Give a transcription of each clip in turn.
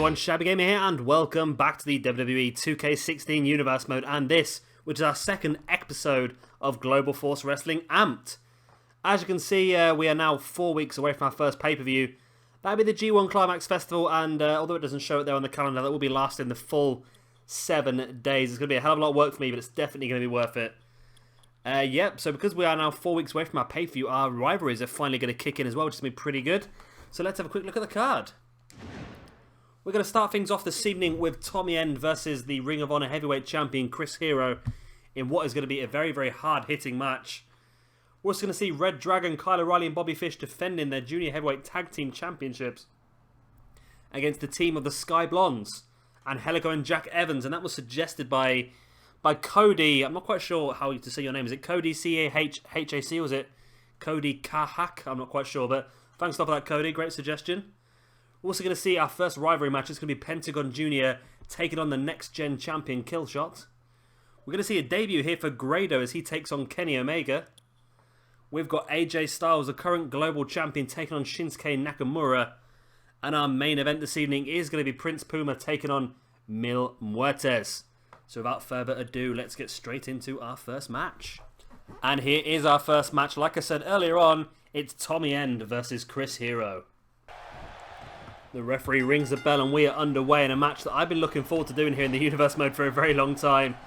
everyone, Shabby Gamer here, and welcome back to the WWE 2K16 Universe Mode, and this, which is our second episode of Global Force Wrestling Amped. As you can see, we are now 4 weeks away from our first pay-per-view. That'll be the G1 Climax Festival, and although it doesn't show it there on the calendar, that will be lasting the full 7 days. It's going to be a hell of a lot of work for me, but it's definitely going to be worth it. Yep, so because we are now 4 weeks away from our pay-per-view, our rivalries are finally going to kick in as well, which is going to be pretty good. So let's have a quick look at the card. We're going to start things off this evening with Tommy End versus the Ring of Honor Heavyweight Champion Chris Hero in what is going to be a very, very hard-hitting match. We're also going to see reDragon, Kyle O'Reilly and Bobby Fish defending their Junior Heavyweight Tag Team Championships against the team of the Sky Blondes, Angelico and Jack Evans, and that was suggested by Cody. I'm not quite sure how to say your name. Is it Cody C-A-H-H-A-C or is it Cody Kahak? I'm not quite sure, but thanks a lot for that, Cody. Great suggestion. We're also going to see our first rivalry match. It's going to be Pentagon Jr taking on the next-gen champion Killshot. We're going to see a debut here for Grado as he takes on Kenny Omega. We've got AJ Styles, the current global champion, taking on Shinsuke Nakamura. And our main event this evening is going to be Prince Puma taking on Mil Muertes. So without further ado, let's get straight into our first match. And here is our first match. Like I said earlier on, it's Tommy End versus Chris Hero. The referee rings the bell and we are underway in a match that I've been looking forward to doing here in the Universe Mode for a very long time.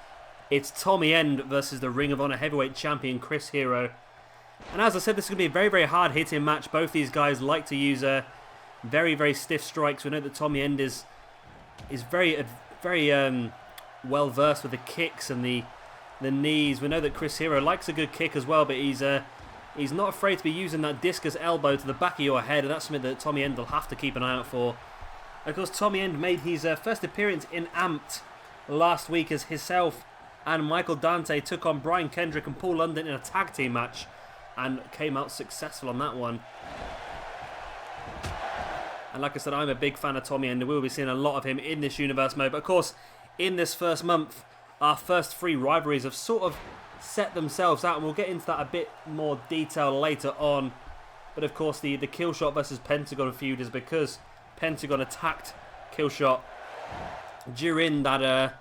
It's Tommy End versus the Ring of Honor Heavyweight Champion Chris Hero. And as I said, this is going to be a very, very hard-hitting match. Both these guys like to use very, very stiff strikes. We know that Tommy End is very well-versed with the kicks and the knees. We know that Chris Hero likes a good kick as well, but he's not afraid to be using that discus elbow to the back of your head, and that's something that Tommy End will have to keep an eye out for. Of course, Tommy End made his first appearance in Amped last week as himself and Michael Dante took on Brian Kendrick and Paul London in a tag team match and came out successful on that one. And like I said, I'm a big fan of Tommy End, and we will be seeing a lot of him in this Universe Mode. But of course, in this first month, our first 3 rivalries have sort of set themselves out, and we'll get into that a bit more detail later on. But of course, the Killshot versus Pentagon feud is because Pentagon attacked Killshot during that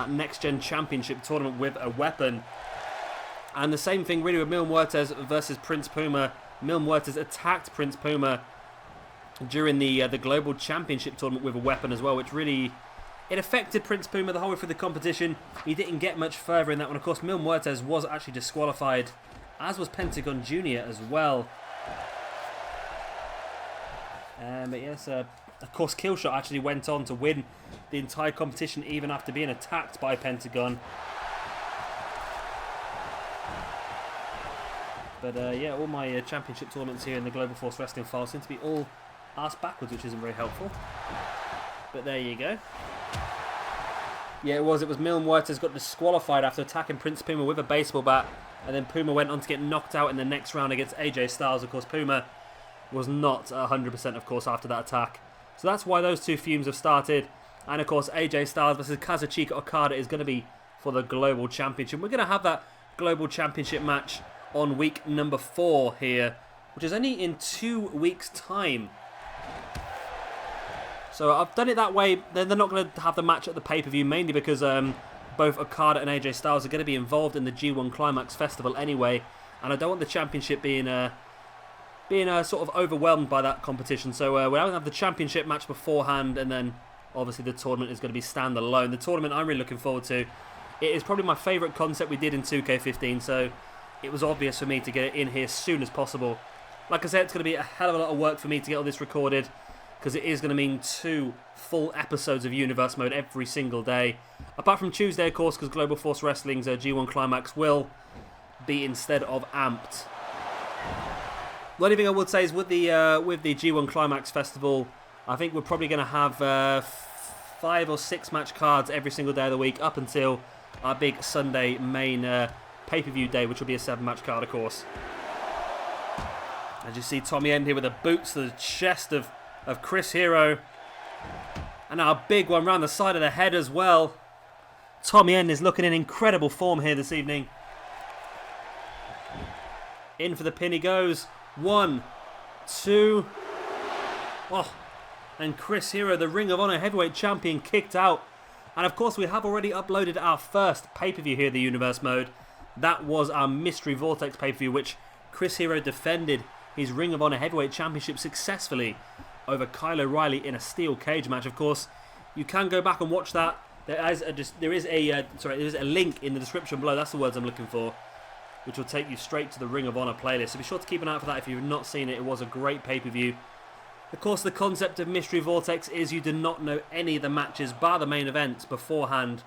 next-gen championship tournament with a weapon. And the same thing really with Mil Muertes versus Prince Puma. Mil Muertes attacked Prince Puma during the global championship tournament with a weapon as well, which really, it affected Prince Puma the whole way through the competition. He didn't get much further in that one. Of course, Mil Muertes was actually disqualified, as was Pentagon Jr as well. But yes, of course, Killshot actually went on to win the entire competition even after being attacked by Pentagon. But yeah, all my championship tournaments here in the Global Force Wrestling file seem to be all ass backwards, which isn't very helpful. But there you go. Yeah, it was Mil Muertes got disqualified after attacking Prince Puma with a baseball bat, and then Puma went on to get knocked out in the next round against AJ Styles. Of course, Puma was not 100% of course after that attack. So that's why those two feuds have started. And of course, AJ Styles versus Kazuchika Okada is going to be for the Global Championship. We're going to have that Global Championship match on week number 4 here, which is only in 2 weeks' time. So I've done it that way. They're not going to have the match at the pay-per-view, mainly because both Okada and AJ Styles are going to be involved in the G1 Climax Festival anyway, and I don't want the championship being sort of overwhelmed by that competition. So we're going to have the championship match beforehand, and then obviously the tournament is going to be standalone. The tournament I'm really looking forward to. It is probably my favourite concept we did in 2K15, so it was obvious for me to get it in here as soon as possible. Like I said, it's going to be a hell of a lot of work for me to get all this recorded, because it is going to mean 2 full episodes of Universe Mode every single day. Apart from Tuesday, of course, because Global Force Wrestling's G1 Climax will be instead of Amped. The only thing I would say is with the G1 Climax Festival, I think we're probably going to have 5 or 6 match cards every single day of the week up until our big Sunday main pay-per-view day, which will be a 7-match card, of course. As you see, Tommy End here with the boots to the chest of Chris Hero. And now a big one round the side of the head as well. Tommy End is looking in incredible form here this evening. In for the pin he goes. 1, 2. Oh, And Chris Hero, the Ring of Honor Heavyweight Champion, kicked out. And of course, we have already uploaded our first pay-per-view here, the Universe Mode. That was our Mystery Vortex pay-per-view, which Chris Hero defended his Ring of Honor Heavyweight Championship successfully over Kyle O'Reilly in a steel cage match. Of course, you can go back and watch that. There is a link in the description below. That's the words I'm looking for, which will take you straight to the Ring of Honor playlist. So be sure to keep an eye out for that if you've not seen it. It was a great pay-per-view. Of course, the concept of Mystery Vortex is you do not know any of the matches bar the main events beforehand,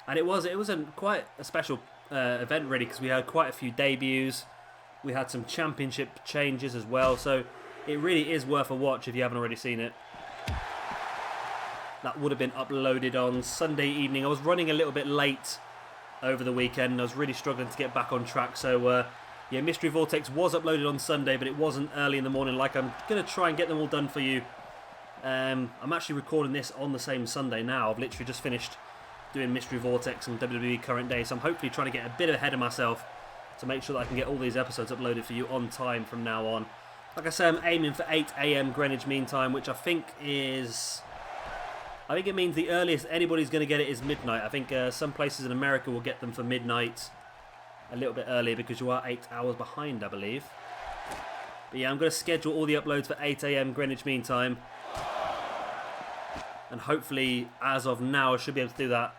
and it was quite a special event really, because we had quite a few debuts, we had some championship changes as well, so it really is worth a watch if you haven't already seen it. That would have been uploaded on Sunday evening. I was running a little bit late over the weekend. I was really struggling to get back on track, so yeah, Mystery Vortex was uploaded on Sunday, but it wasn't early in the morning. Like, I'm going to try and get them all done for you. I'm actually recording this on the same Sunday now. I've literally just finished doing Mystery Vortex and WWE Current Day, so I'm hopefully trying to get a bit ahead of myself to make sure that I can get all these episodes uploaded for you on time from now on. Like I say, I'm aiming for 8 AM Greenwich Mean Time, which I think it means the earliest anybody's going to get it is midnight. I think some places in America will get them for midnight, a little bit earlier, because you are 8 hours behind, I believe. But yeah, I'm going to schedule all the uploads for 8 AM Greenwich Mean Time. And hopefully, as of now, I should be able to do that.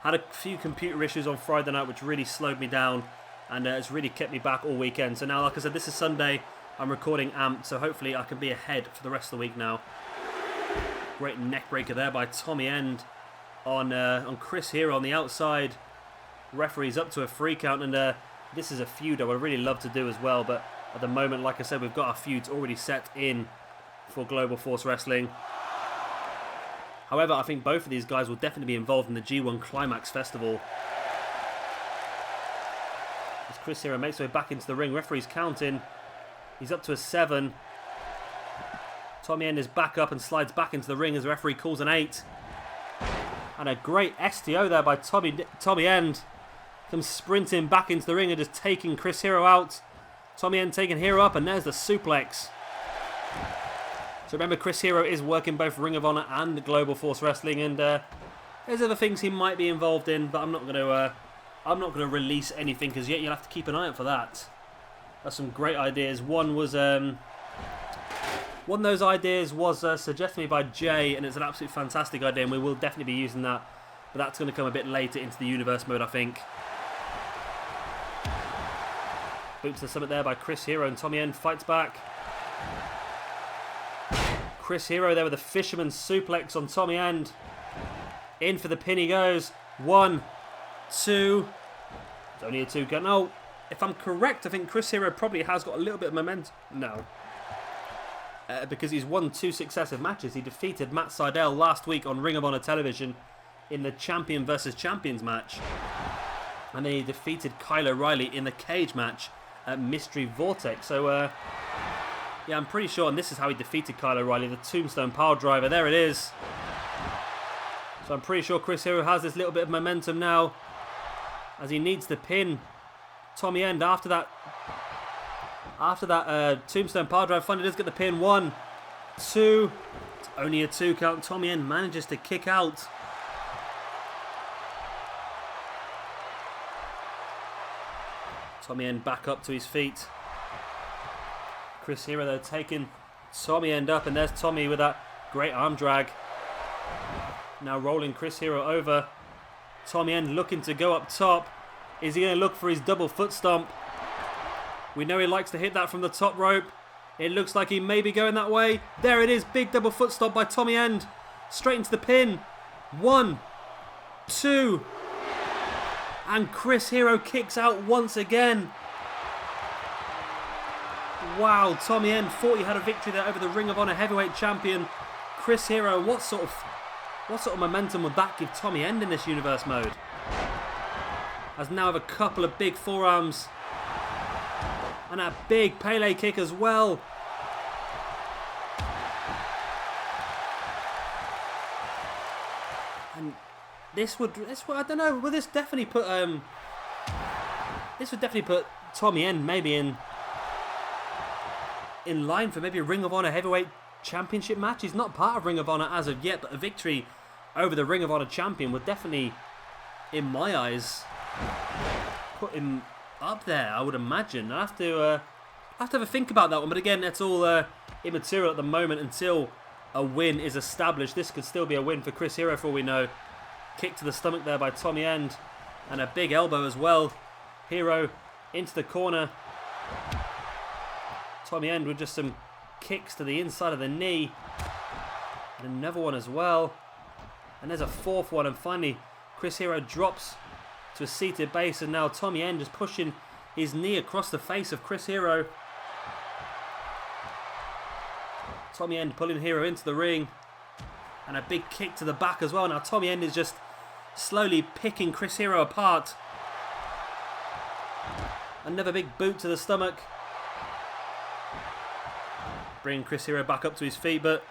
Had a few computer issues on Friday night, which really slowed me down. And it's really kept me back all weekend. So now, like I said, this is Sunday. I'm recording Amped, so hopefully I can be ahead for the rest of the week now. Great neck breaker there by Tommy End on Chris Hero on the outside. Referee's up to a 3 count, and this is a feud I would really love to do as well, but at the moment, like I said, we've got our feuds already set in for Global Force Wrestling. However, I think both of these guys will definitely be involved in the G1 Climax Festival. As Chris Hero makes his way back into the ring, referee's counting. He's up to a 7. Tommy End is back up and slides back into the ring as the referee calls an 8. And a great STO there by Tommy End. Comes sprinting back into the ring and just taking Chris Hero out. Tommy End taking Hero up, and there's the suplex. So remember, Chris Hero is working both Ring of Honor and Global Force Wrestling, and there's other things he might be involved in, but I'm not going to release anything as yet. You'll have to keep an eye out for that. That's some great ideas. One of those ideas was suggested to me by Jay, and it's an absolutely fantastic idea, and we will definitely be using that. But that's going to come a bit later into the Universe Mode, I think. Boot to the summit there by Chris Hero, and Tommy End fights back. Chris Hero there with a fisherman suplex on Tommy End. In for the pin he goes. 1, 2. It's only a 2 count. No, if I'm correct, I think Chris Hero probably has got a little bit of momentum. No. Because he's won 2 successive matches. He defeated Matt Sydal last week on Ring of Honor television in the Champion versus Champions match. And then he defeated Kyle O'Reilly in the cage match at Mystery Vortex. So, yeah, I'm pretty sure, and this is how he defeated Kyle O'Reilly, the Tombstone Power Driver. There it is. So I'm pretty sure Chris Hero has this little bit of momentum now, as he needs to pin Tommy End after that Tombstone Power Drive. Finally does get the pin. 1, 2. It's only a 2 count. Tommy End manages to kick out. Tommy End back up to his feet. Chris Hero though taking Tommy End up, and there's Tommy with that great arm drag. Now rolling Chris Hero over. Tommy End looking to go up top. Is he going to look for his double foot stomp? We know he likes to hit that from the top rope. It looks like he may be going that way. There it is. Big double foot stomp by Tommy End. Straight into the pin. 1, 2. And Chris Hero kicks out once again. Wow, Tommy End thought he had a victory there over the Ring of Honor Heavyweight Champion Chris Hero. What sort of momentum would that give Tommy End in this Universe Mode? As now have a couple of big forearms. And a big Pele kick as well. And this would I don't know, will this definitely put this would definitely put Tommy End maybe in line for maybe a Ring of Honor Heavyweight championship match. He's not part of Ring of Honor as of yet, but a victory over the Ring of Honor champion would definitely, in my eyes, put him up there, I would imagine. I have to have a think about that one, but again, that's all immaterial at the moment until a win is established. This could still be a win for Chris Hero for all we know. Kick to the stomach there by Tommy End, and a big elbow as well. Hero into the corner. Tommy End with just some kicks to the inside of the knee, and another one as well, and there's a fourth one, and finally Chris Hero drops to a seated base, and now Tommy End is pushing his knee across the face of Chris Hero. Tommy End pulling Hero into the ring, and a big kick to the back as well. Now Tommy End is just slowly picking Chris Hero apart. Another big boot to the stomach, bringing Chris Hero back up to his feet, but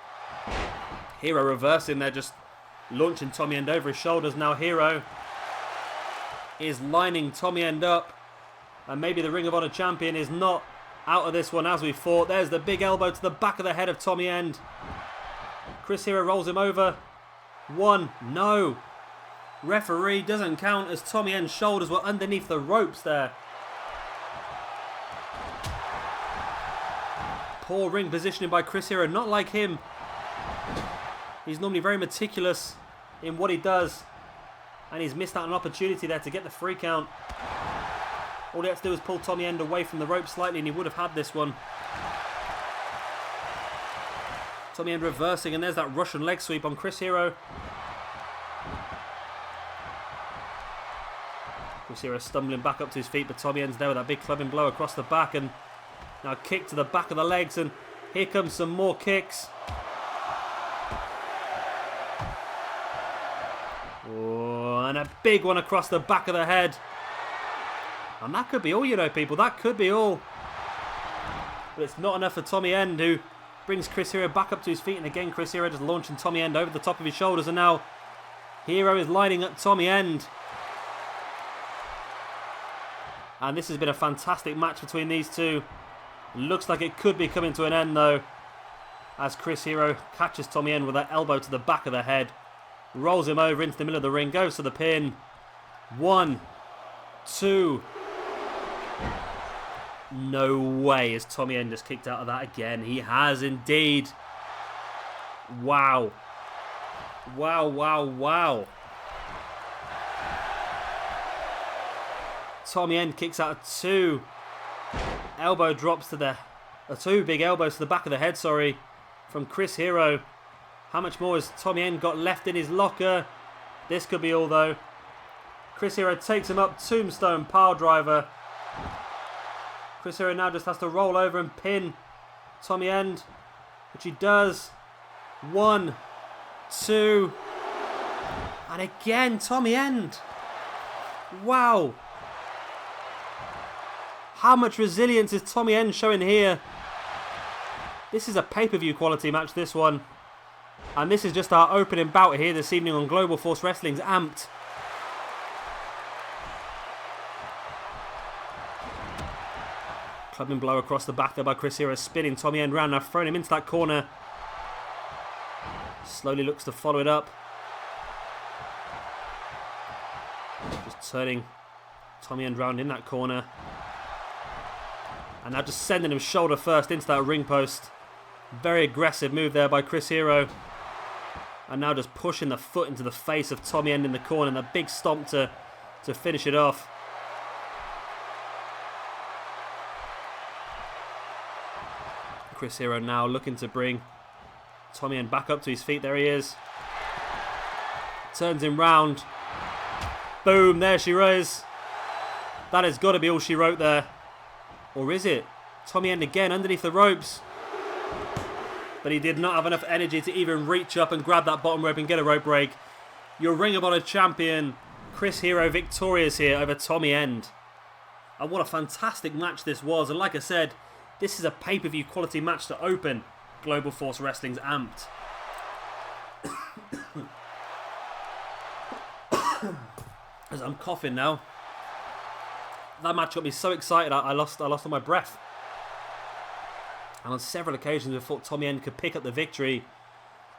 Hero reversing there, just launching Tommy End over his shoulders. Now Hero is lining Tommy End up, and maybe the Ring of Honor champion is not out of this one as we thought. There's the big elbow to the back of the head of Tommy End. Chris Hero rolls him over. One, no. Referee doesn't count as Tommy End's shoulders were underneath the ropes there. Poor ring positioning by Chris Hero, not like him. He's normally very meticulous in what he does, and he's missed out an opportunity there to get the free count. All he had to do was pull Tommy End away from the rope slightly and he would have had this one. Tommy End reversing, and there's that Russian leg sweep on Chris Hero. Chris Hero stumbling back up to his feet, but Tommy End's there with that big clubbing blow across the back, and now a kick to the back of the legs, and here comes some more kicks. Oh, and a big one across the back of the head. And that could be all, you know, people. That could be all. But it's not enough for Tommy End, who brings Chris Hero back up to his feet. And again, Chris Hero just launching Tommy End over the top of his shoulders. And now Hero is lining up Tommy End. And this has been a fantastic match between these two. Looks like it could be coming to an end, though, as Chris Hero catches Tommy End with that elbow to the back of the head. Rolls him over into the middle of the ring. Goes for the pin. 1, 2... No way has Tommy End just kicked out of that again. He has indeed. Wow. Wow, wow, wow. Tommy End kicks out of 2 elbow drops to the... 2 big elbows to the back of the head, sorry, from Chris Hero. How much more has Tommy End got left in his locker? This could be all, though. Chris Hero takes him up, tombstone pile driver. Chris Hero now just has to roll over and pin Tommy End, which he does. 1, 2, and again Tommy End. Wow. How much resilience is Tommy End showing here? This is a pay-per-view quality match, this one. And this is just our opening bout here this evening on Global Force Wrestling's Amped. Clubbing blow across the back there by Chris Hero, spinning Tommy End round, now throwing him into that corner. Slowly looks to follow it up. Just turning Tommy End round in that corner. And now just sending him shoulder first into that ring post. Very aggressive move there by Chris Hero. And now just pushing the foot into the face of Tommy End in the corner, and a big stomp to finish it off. Chris Hero now looking to bring Tommy End back up to his feet. There he is. Turns him round. Boom, there she is. That has got to be all she wrote there. Or is it? Tommy End again underneath the ropes. But he did not have enough energy to even reach up and grab that bottom rope and get a rope break. Your Ring of Honor champion, Chris Hero, victorious here over Tommy End. And what a fantastic match this was. And like I said, this is a pay-per-view quality match to open Global Force Wrestling's Amped. As I'm coughing now. That match got me so excited I lost all my breath. And on several occasions I thought Tommy End could pick up the victory.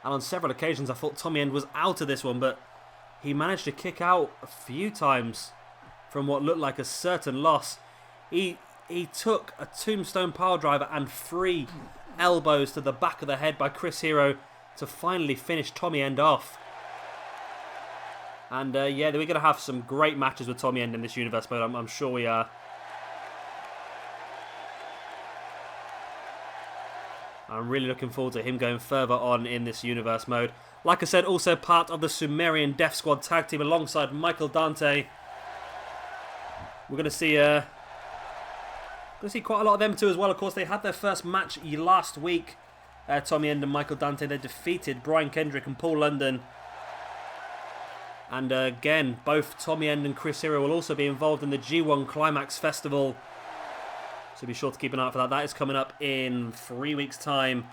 And on several occasions I thought Tommy End was out of this one, but he managed to kick out a few times from what looked like a certain loss. He took a tombstone piledriver and 3 elbows to the back of the head by Chris Hero to finally finish Tommy End off. And yeah, we're going to have some great matches with Tommy End in this universe mode. I'm sure we are. I'm really looking forward to him going further on in this universe mode. Like I said, also part of the Sumerian Death Squad tag team alongside Michael Dante. We're going to see quite a lot of them too as well. Of course, they had their first match last week. Tommy End and Michael Dante. They defeated Brian Kendrick and Paul London. And again, both Tommy End and Chris Hero will also be involved in the G1 Climax Festival. So be sure to keep an eye out for that. That is coming up in 3 weeks' time.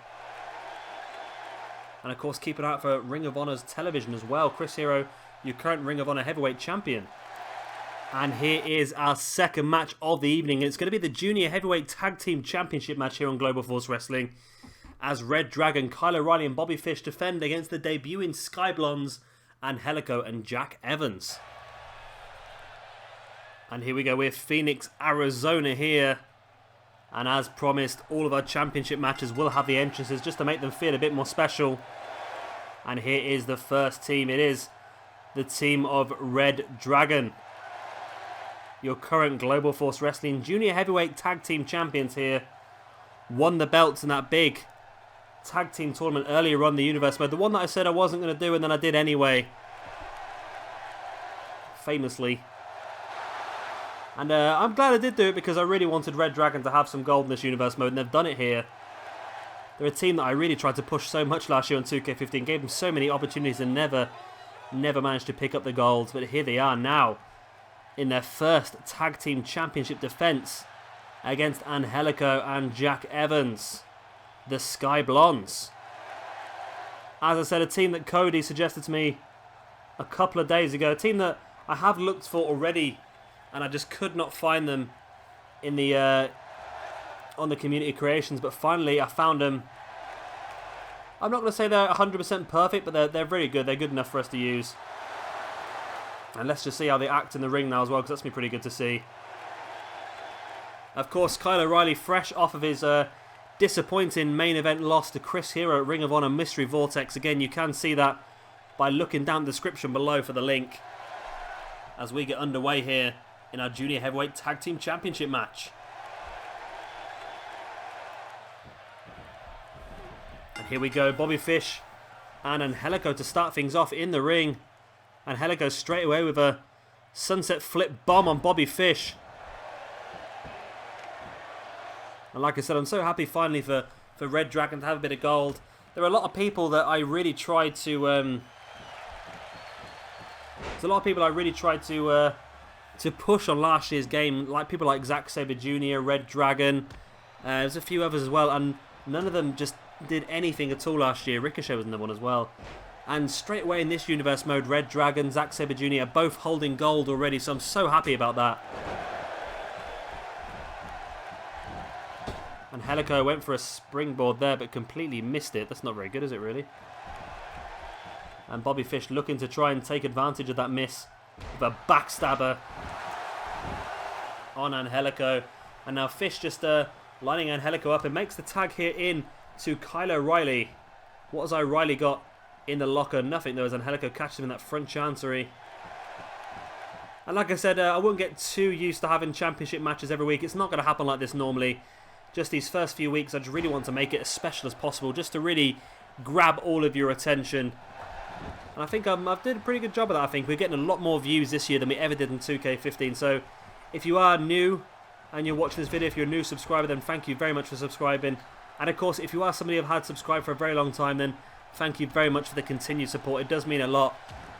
And of course, keep an eye out for Ring of Honor's television as well. Chris Hero, your current Ring of Honor Heavyweight Champion. And here is our second match of the evening. It's going to be the Junior Heavyweight Tag Team Championship match here on Global Force Wrestling. As reDragon, Kyle O'Reilly and Bobby Fish defend against the debuting Sky Blondes, Angelico and Jack Evans. And here we go with Phoenix, Arizona here. And as promised, all of our championship matches will have the entrances just to make them feel a bit more special. And here is the first team. It is the team of reDragon. Your current Global Force Wrestling Junior Heavyweight Tag Team Champions here. Won the belts in that big tag team tournament earlier on in the universe mode. The one that I said I wasn't going to do and then I did anyway. Famously. And I'm glad I did do it because I really wanted reDragon to have some gold in this universe mode, and they've done it here. They're a team that I really tried to push so much last year on 2K15. Gave them so many opportunities and never managed to pick up the gold. But here they are now in their first tag team championship defense against Angelico and Jack Evans, the Sky Blondes. As I said, a team that Cody suggested to me a couple of days ago. A team that I have looked for already, and I just could not find them in the on the community creations. But finally, I found them. I'm not going to say they're 100% perfect, but they're very good. They're good enough for us to use. And let's just see how they act in the ring now as well, because that's going to be pretty good to see. Of course, Kyle O'Reilly, fresh off of his disappointing main event loss to Chris Hero at Ring of Honor Mystery Vortex. Again, you can see that by looking down the description below for the link as we get underway here in our Junior Heavyweight Tag Team Championship match. And here we go, Bobby Fish and Angelico to start things off in the ring. Angelico straight away with a sunset flip bomb on Bobby Fish. And like I said, I'm so happy finally for reDragon to have a bit of gold. There are a lot of people that I really tried to to push on last year's game, like people like Zack Sabre Jr, reDragon. There's a few others as well, and none of them just did anything at all last year. Ricochet was another one as well. And straight away in this universe mode, reDragon, Zack Sabre Jr both holding gold already, so I'm so happy about that. And Angelico went for a springboard there, but completely missed it. That's not very good, is it, really? And Bobby Fish looking to try and take advantage of that miss with a backstabber on Angelico. And now Fish just lining Angelico up and makes the tag here in to Kyle O'Reilly. What has O'Reilly got in the locker? Nothing, though, as Angelico catches him in that front chancery. And like I said, I won't get too used to having championship matches every week. It's not going to happen like this normally. Just these first few weeks, I just really want to make it as special as possible, just to really grab all of your attention. And I think I've did a pretty good job of that, I think. We're getting a lot more views this year than we ever did in 2K15. So if you are new and you're watching this video, if you're a new subscriber, then thank you very much for subscribing. And of course, if you are somebody who've had subscribed for a very long time, then thank you very much for the continued support. It does mean a lot.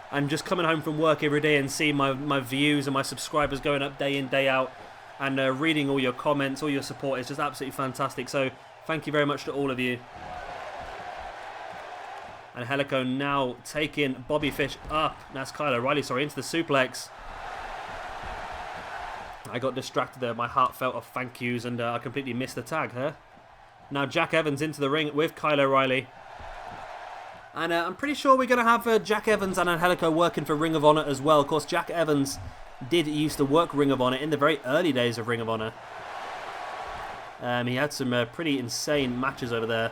And just coming home from work every day and seeing my views and my subscribers going up day in, day out, and reading all your comments, all your support is just absolutely fantastic. So thank you very much to all of you. And Angelico now taking Bobby Fish up. That's Kyle O'Reilly, sorry, into the suplex. I got distracted there. My heart felt of thank yous, and I completely missed the tag, huh? Now Jack Evans into the ring with Kyle O'Reilly. And I'm pretty sure we're going to have Jack Evans and Angelico working for Ring of Honor as well. Of course, Jack Evans did used to work Ring of Honor in the very early days of Ring of Honor. He had some pretty insane matches over there.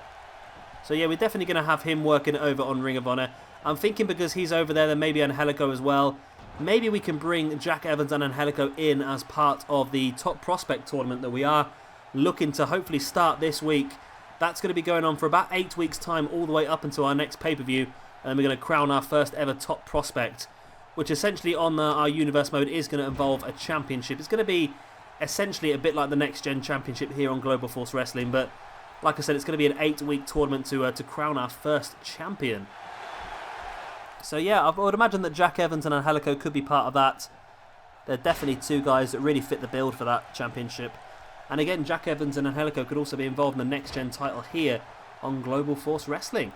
So yeah, we're definitely going to have him working over on Ring of Honor. I'm thinking because he's over there, then maybe Angelico as well. Maybe we can bring Jack Evans and Angelico in as part of the top prospect tournament that we are looking to hopefully start this week. That's going to be going on for about 8 weeks' time, all the way up until our next pay-per-view. And we're going to crown our first ever top prospect, which essentially on our universe mode is going to involve a championship. It's going to be essentially a bit like the Next Gen Championship here on Global Force Wrestling, but like I said, it's going to be an 8-week tournament to crown our first champion. So yeah, I would imagine that Jack Evans and Angelico could be part of that. They're definitely two guys that really fit the build for that championship. And again, Jack Evans and Angelico could also be involved in the Next Gen title here on Global Force Wrestling.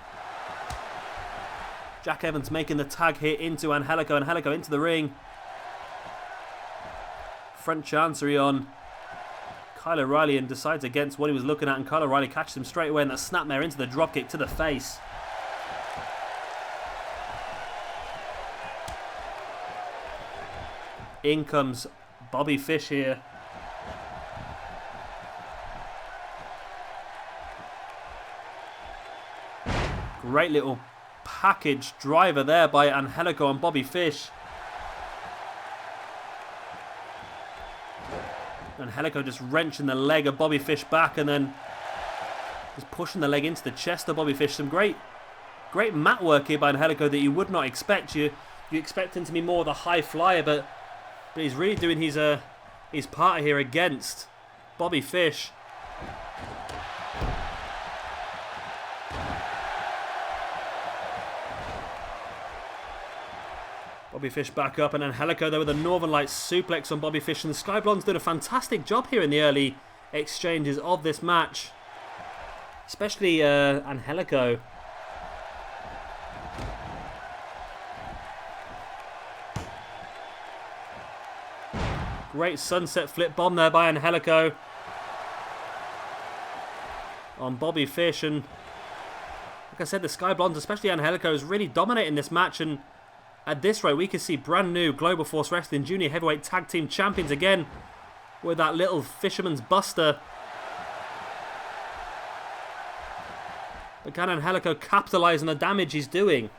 Jack Evans making the tag here into Angelico. Angelico into the ring. Front chancery on Kyle O'Reilly and decides against what he was looking at. And Kyle O'Reilly catches him straight away in that snapmare into the dropkick to the face. In comes Bobby Fish here. Great little package driver there by Angelico and Bobby Fish. Angelico just wrenching the leg of Bobby Fish back and then just pushing the leg into the chest of Bobby Fish. Some great mat work here by Angelico that you would not expect. You expect him to be more of a high flyer, but he's really doing his part here against Bobby Fish. Bobby Fish back up, and Angelico there with a Northern Lights suplex on Bobby Fish, and the Sky Blondes did a fantastic job here in the early exchanges of this match. Especially Angelico. Great sunset flip bomb there by Angelico on Bobby Fish, and like I said, the Sky Blondes, especially Angelico, is really dominating this match, and at this rate we could see brand new Global Force Wrestling Junior Heavyweight Tag Team Champions again with that little Fisherman's Buster. But can Angelico capitalise on the damage he's doing?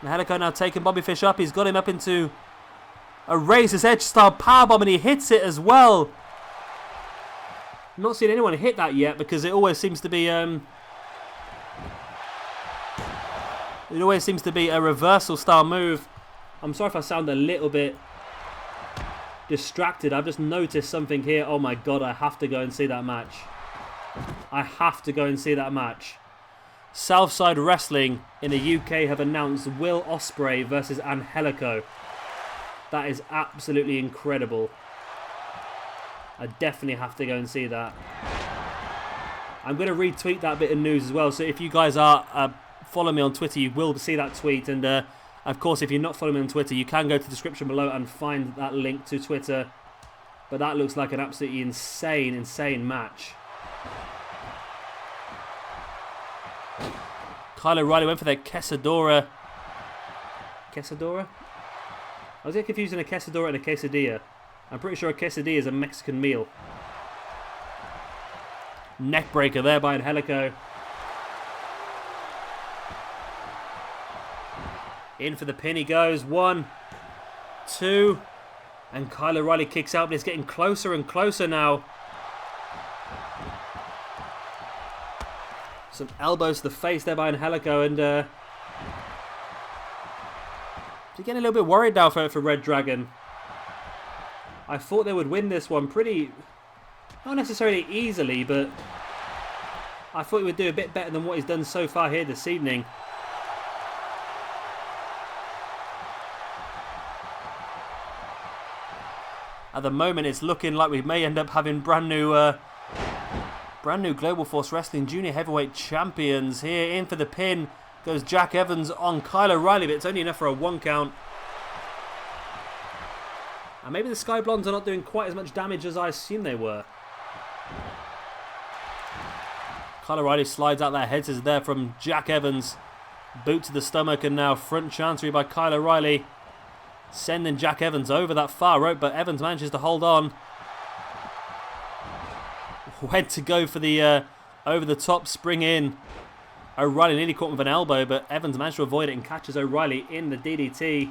Angelico now taking Bobby Fish up. He's got him up into a Razor's Edge style powerbomb, and he hits it as well. I'm not seeing anyone hit that yet because it always seems to be a reversal style move. I'm sorry if I sound a little bit distracted. I've just noticed something here. Oh my god, I have to go and see that match. I have to go and see that match. Southside Wrestling in the UK have announced Will Ospreay versus Angelico. That is absolutely incredible. I definitely have to go and see that. I'm going to retweet that bit of news as well. So if you guys are following me on Twitter, you will see that tweet. And of course, if you're not following me on Twitter, you can go to the description below and find that link to Twitter. But that looks like an absolutely insane match. Kyle O'Reilly went for their quesadilla. Quesadilla? I was getting confused in a quesadilla and a quesadilla. I'm pretty sure a quesadilla is a Mexican meal. Neckbreaker there by Angelico. In for the pin he goes. 1, 2. And Kyle O'Reilly kicks out, but it's getting closer and closer now. Some elbows to the face there by Angelico, and they're getting a little bit worried now for reDragon. I thought they would win this one pretty, not necessarily easily, but I thought he would do a bit better than what he's done so far here this evening. At the moment, it's looking like we may end up having brand new Global Force Wrestling Junior Heavyweight Champions here. In for the pin goes Jack Evans on Kyle O'Reilly, but it's only enough for a 1 count. And maybe the Sky Blondes are not doing quite as much damage as I assumed they were. Kyle O'Reilly slides out there. Heads is there from Jack Evans. Boot to the stomach and now front chancery by Kyle O'Reilly. Sending Jack Evans over that far rope, but Evans manages to hold on. Went to go for the over the top spring in. O'Reilly nearly caught him with an elbow, but Evans managed to avoid it and catches O'Reilly in the DDT.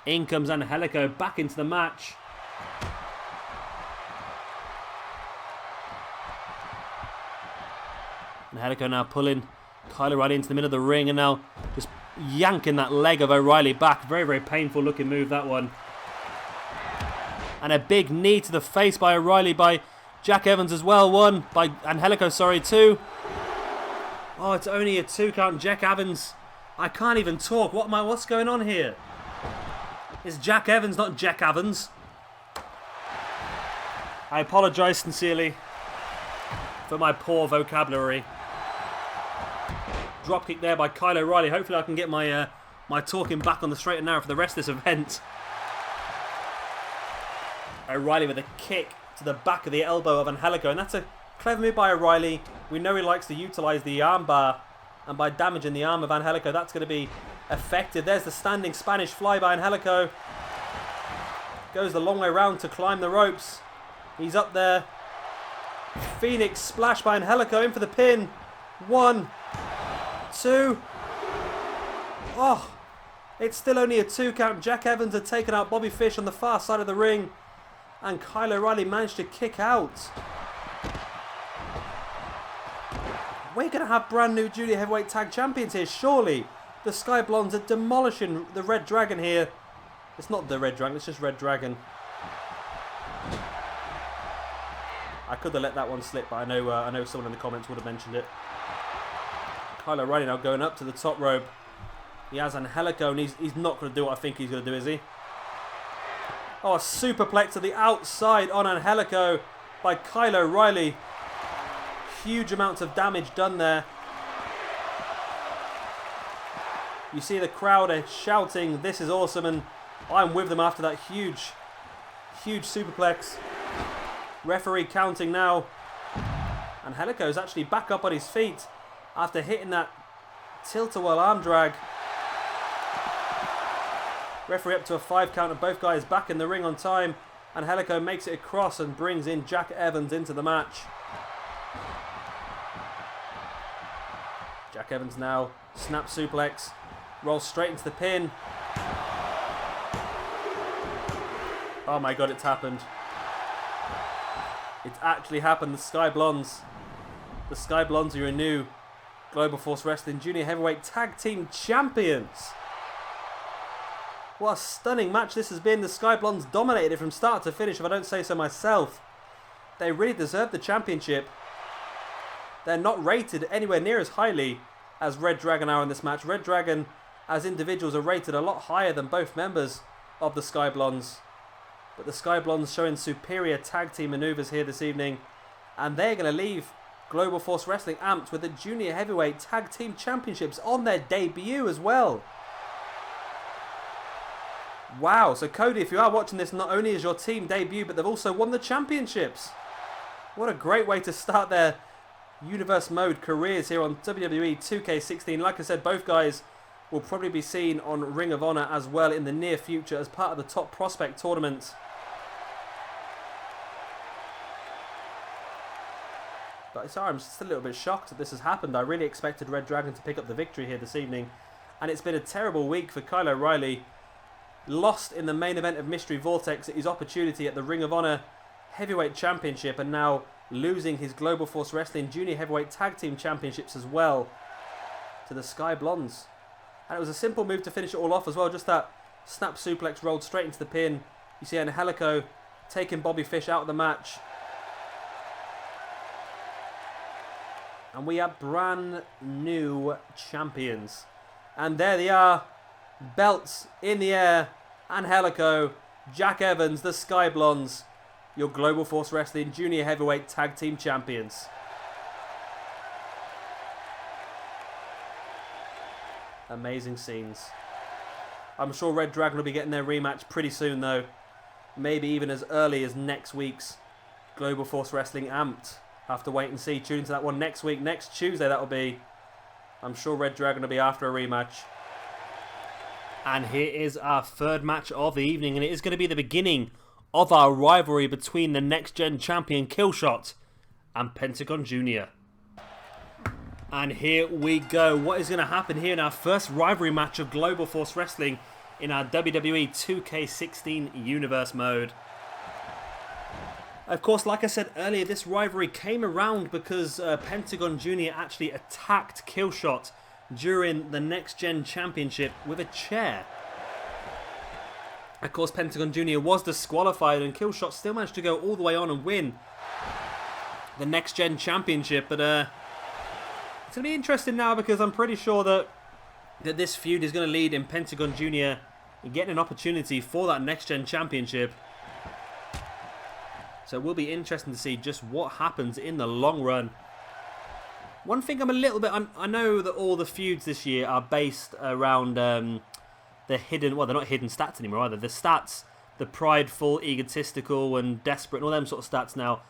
In comes Angelico back into the match. Angelico now pulling Kyle O'Reilly into the middle of the ring and now just yanking that leg of O'Reilly back. Very, very painful looking move, that one. And a big knee to the face by O'Reilly by Jack Evans as well. One by Angelico, sorry, two. Oh, it's only a 2 count. Jack Evans. I can't even talk. What's going on here? It's Jack Evans, not Jack Evans. I apologise sincerely for my poor vocabulary. Dropkick there by Kyle O'Reilly. Hopefully I can get my my talking back on the straight and narrow for the rest of this event. O'Reilly with a kick to the back of the elbow of Angelico. And that's a clever move by O'Reilly. We know he likes to utilise the armbar. And by damaging the arm of Angelico, that's going to be effective. There's the standing Spanish fly by Angelico. Goes the long way round to climb the ropes. He's up there. Phoenix splash by Angelico in for the pin. 1, 2. Oh, it's still only a 2 count. Jack Evans had taken out Bobby Fish on the far side of the ring. And Kyle O'Reilly managed to kick out. We're going to have brand new Junior Heavyweight Tag Champions here, surely. The Sky Blondes are demolishing the reDragon here. It's not the reDragon, it's just reDragon. I could have let that one slip, but I know someone in the comments would have mentioned it. Kyle O'Reilly now going up to the top rope. He has Angelico, and he's not going to do what I think he's going to do, is he? Oh, a superplex to the outside on Angelico by Kyle O'Reilly. Huge amounts of damage done there. You see the crowd are shouting, "This is awesome," and I'm with them after that huge superplex. Referee counting now. Angelico is actually back up on his feet after hitting that tilt-a-whirl arm drag. Referee up to a 5 count and both guys back in the ring on time. Angelico makes it across and brings in Jack Evans into the match. Jack Evans now, snap suplex, rolls straight into the pin. Oh my god, it's happened. It's actually happened. The Sky Blondes are your new Global Force Wrestling Junior Heavyweight Tag Team Champions. What a stunning match this has been. The Sky Blondes dominated it from start to finish, if I don't say so myself. They really deserve the championship. They're not rated anywhere near as highly as reDragon are in this match. reDragon, as individuals, are rated a lot higher than both members of the Sky Blondes. But the Sky Blondes showing superior tag team maneuvers here this evening. And they're going to leave Global Force Wrestling amped with the Junior Heavyweight Tag Team Championships on their debut as well. Wow, so Cody, if you are watching this, not only is your team debut, but they've also won the championships. What a great way to start their Universe Mode careers here on WWE 2K16. Like I said, both guys will probably be seen on Ring of Honor as well in the near future as part of the Top Prospect tournament. But sorry, I'm just a little bit shocked that this has happened. I really expected reDragon to pick up the victory here this evening. And it's been a terrible week for Kyle O'Reilly. Lost in the main event of Mystery Vortex at his opportunity at the Ring of Honor Heavyweight Championship, and now losing his Global Force Wrestling Junior Heavyweight Tag Team Championships as well to the Sky Blondes. And it was a simple move to finish it all off as well. Just that snap suplex rolled straight into the pin. You see Angelico taking Bobby Fish out of the match. And we are brand new champions. And there they are. Belts in the air. Angelico, Jack Evans, the Sky Blondes, your Global Force Wrestling Junior Heavyweight Tag Team Champions. Amazing scenes. I'm sure reDragon will be getting their rematch pretty soon, though. Maybe even as early as next week's Global Force Wrestling Amped. Have to wait and see. Tune into that one next week. Next Tuesday, that'll be. I'm sure reDragon will be after a rematch. And here is our third match of the evening. And it is going to be the beginning of our rivalry between the next-gen champion Killshot and Pentagon Jr. And here we go. What is going to happen here in our first rivalry match of Global Force Wrestling in our WWE 2K16 Universe mode? Of course, like I said earlier, this rivalry came around because Pentagon Jr actually attacked Killshot during the Next Gen Championship with a chair. Of course, Pentagon Jr was disqualified and Killshot still managed to go all the way on and win the Next Gen Championship. But it's going to be interesting now because I'm pretty sure that this feud is going to lead in Pentagon Jr getting an opportunity for that Next Gen Championship. So it will be interesting to see just what happens in the long run. One thing I'm a little bit... I know that all the feuds this year are based around the hidden... Well, they're not hidden stats anymore either. The stats, the prideful, egotistical and desperate and all them sort of stats now.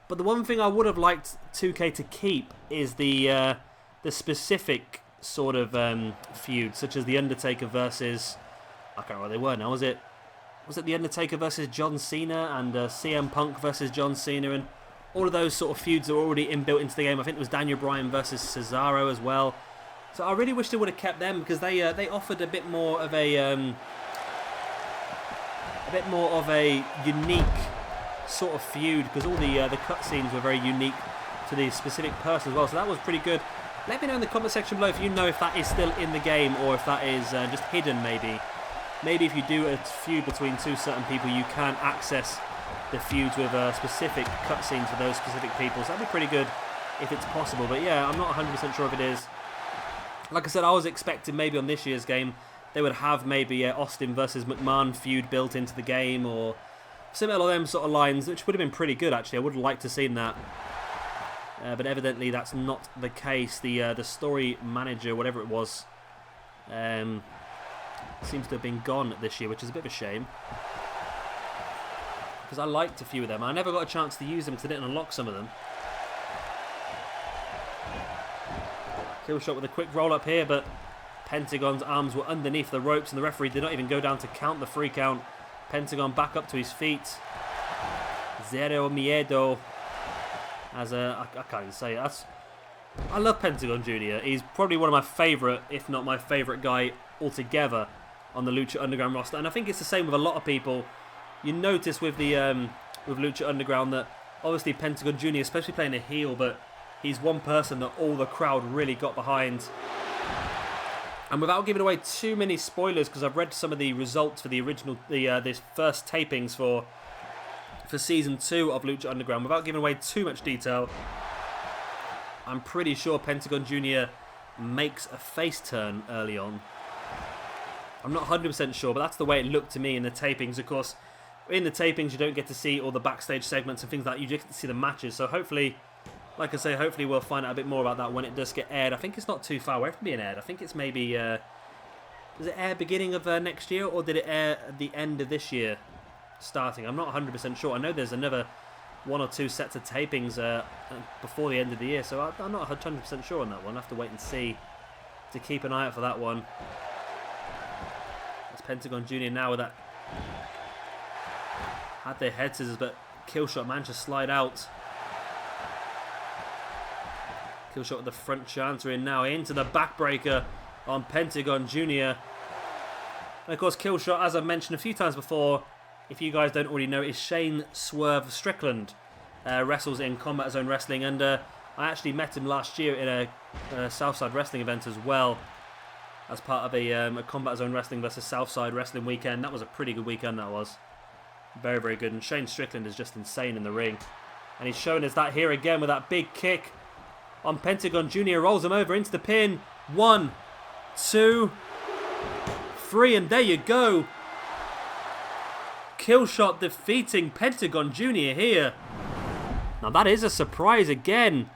But the one thing I would have liked 2K to keep is the specific sort of feud, such as The Undertaker versus... I can't remember what they were now, was it The Undertaker versus John Cena and CM Punk versus John Cena, and all of those sort of feuds are already inbuilt into the game. I think it was Daniel Bryan versus Cesaro as well. So I really wish they would have kept them because they offered a bit more of a unique sort of feud because all the cutscenes were very unique to the specific person as well. So that was pretty good. Let me know in the comment section below if you know if that is still in the game or if that is just hidden maybe. Maybe if you do a feud between two certain people, you can access the feuds with specific cutscenes for those specific people. So that'd be pretty good if it's possible. But yeah, I'm not 100% sure if it is. Like I said, I was expecting maybe on this year's game, they would have maybe Austin versus McMahon feud built into the game or similar to them sort of lines, which would have been pretty good actually. I would have liked to have seen that. But evidently that's not the case. The story manager, whatever it was, seems to have been gone this year, which is a bit of a shame. Because I liked a few of them. I never got a chance to use them because I didn't unlock some of them. Killshot with a quick roll up here, but Pentagon's arms were underneath the ropes and the referee did not even go down to count the free count. Pentagon back up to his feet. Zero miedo. I can't even say it. I love Pentagon Jr. He's probably one of my favourite, if not my favourite guy altogether on the Lucha Underground roster. And I think it's the same with a lot of people. You notice with the with Lucha Underground that obviously Pentagon Jr., especially playing a heel, but he's one person that all the crowd really got behind. And without giving away too many spoilers, because I've read some of the results for the original, this first tapings for Season 2 of Lucha Underground, without giving away too much detail, I'm pretty sure Pentagon Jr. makes a face turn early on. I'm not 100% sure, but that's the way it looked to me in the tapings. Of course, in the tapings, you don't get to see all the backstage segments and things like that. You just get to see the matches. So hopefully, like I say, hopefully we'll find out a bit more about that when it does get aired. I think it's not too far away from being aired. I think it's maybe... does it air beginning of next year, or did it air at the end of this year starting? I'm not 100% sure. I know there's another 1 or 2 sets of tapings before the end of the year, so I'm not 100% sure on that one. I'll have to wait and see to keep an eye out for that one. It's Pentagon Jr. now with that. Had their head scissors, but Killshot managed to slide out. Killshot with the front chancer in now, into the backbreaker on Pentagon Jr. And of course, Killshot, as I've mentioned a few times before, if you guys don't already know, is Shane Swerve Strickland. Wrestles in Combat Zone Wrestling, and I actually met him last year in a Southside Wrestling event as well, as part of a Combat Zone Wrestling versus Southside Wrestling weekend. That was a pretty good weekend, that was. Very, very good. And Shane Strickland is just insane in the ring. And he's showing us that here again with that big kick on Pentagon Jr. Rolls him over into the pin. 1, 2, 3, and there you go. Killshot defeating Pentagon Jr. here. Now that is a surprise again.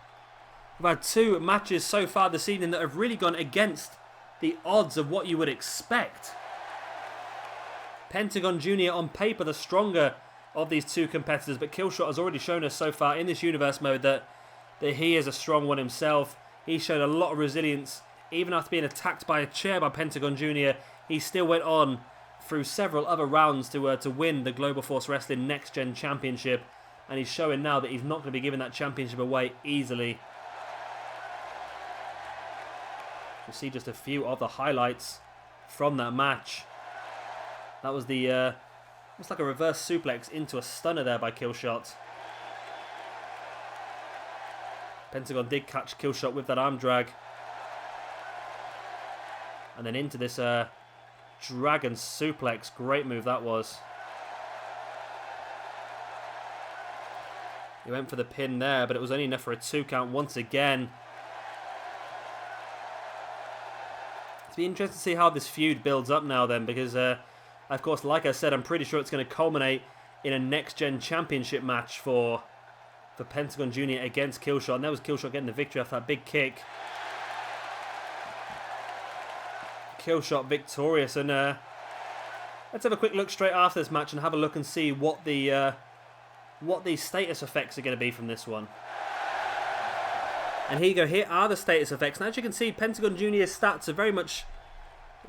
We've had 2 matches so far this evening that have really gone against the odds of what you would expect. Pentagon Jr. on paper the stronger of these two competitors, but Killshot has already shown us so far in this universe mode that he is a strong one himself. He showed a lot of resilience. Even after being attacked by a chair by Pentagon Jr., he still went on through several other rounds to win the Global Force Wrestling Next Gen Championship. And he's showing now that he's not going to be giving that championship away easily. We'll see just a few of the highlights from that match. That was the, almost like a reverse suplex into a stunner there by Killshot. Pentagon did catch Killshot with that arm drag. And then into this dragon suplex. Great move that was. He went for the pin there, but it was only enough for a 2 count once again. It'll be interesting to see how this feud builds up now then, because, of course, like I said, I'm pretty sure it's going to culminate in a next-gen championship match for Pentagon Jr. against Killshot. And there was Killshot getting the victory after that big kick. Killshot victorious, and let's have a quick look straight after this match and have a look and see what the status effects are going to be from this one. And here you go, here are the status effects. Now as you can see, Pentagon Jr.'s stats are very much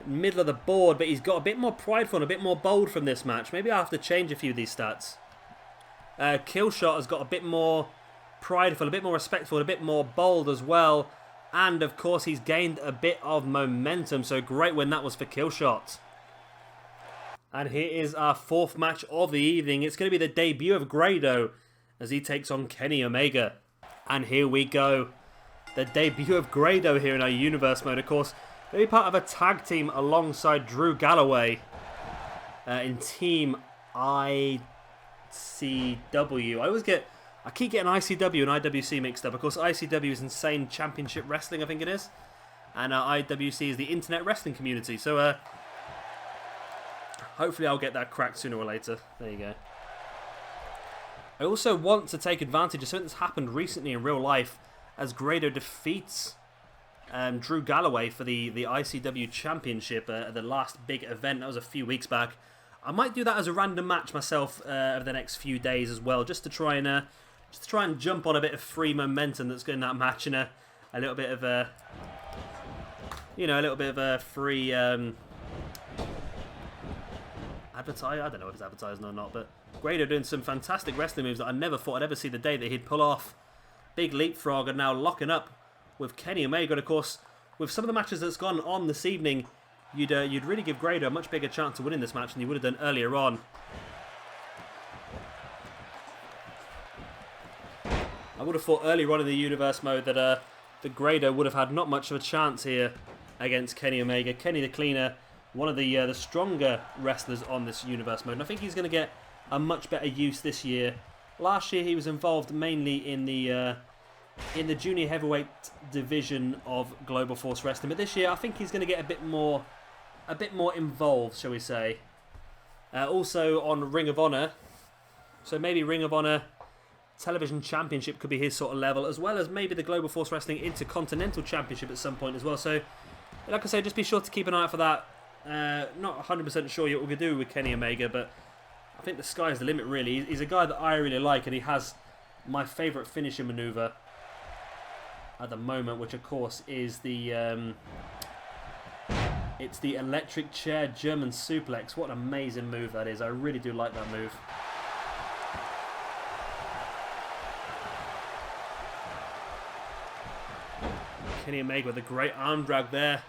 middle of the board, but he's got a bit more prideful and a bit more bold from this match. Maybe I'll have to change a few of these stats. Killshot has got a bit more prideful, a bit more respectful, a bit more bold as well. And of course he's gained a bit of momentum, so great win that was for Killshot. And here is our 4th match of the evening. It's going to be the debut of Grado as he takes on Kenny Omega. And here we go. The debut of Grado here in our universe mode. Of course, they'll be part of a tag team alongside Drew Galloway in Team ICW. I keep getting ICW and IWC mixed up. Of course, ICW is Insane Championship Wrestling, I think it is. And IWC is the Internet Wrestling Community. So, hopefully I'll get that cracked sooner or later. There you go. I also want to take advantage of something that's happened recently in real life as Grado defeats Drew Galloway for the ICW Championship at the last big event. That was a few weeks back. I might do that as a random match myself over the next few days as well, just to try and jump on a bit of free momentum that's going in that match, and a little bit of a free advertise. I don't know if it's advertising or not, but Grado doing some fantastic wrestling moves that I never thought I'd ever see the day that he'd pull off. Big leapfrog, and now locking up with Kenny Omega. And of course, with some of the matches that's gone on this evening, you'd really give Grado a much bigger chance of winning this match than you would have done earlier on. I would have thought earlier on in the universe mode that Grado would have had not much of a chance here against Kenny Omega. Kenny the Cleaner, one of the stronger wrestlers on this universe mode, and I think he's going to get a much better use this year. Last year he was involved mainly in the junior heavyweight division of Global Force Wrestling, but this year I think he's going to get a bit more involved, shall we say. Also on Ring of Honor, so maybe Ring of Honor Television Championship could be his sort of level, as well as maybe the Global Force Wrestling Intercontinental Championship at some point as well. So, like I say, just be sure to keep an eye out for that. Not 100% sure what we're going to do with Kenny Omega, but I think the sky's the limit, really. He's a guy that I really like, and he has my favourite finishing manoeuvre at the moment, which of course is the it's the electric chair German suplex. What an amazing move that is. I really do like that move. Kenny Omega with a great arm drag there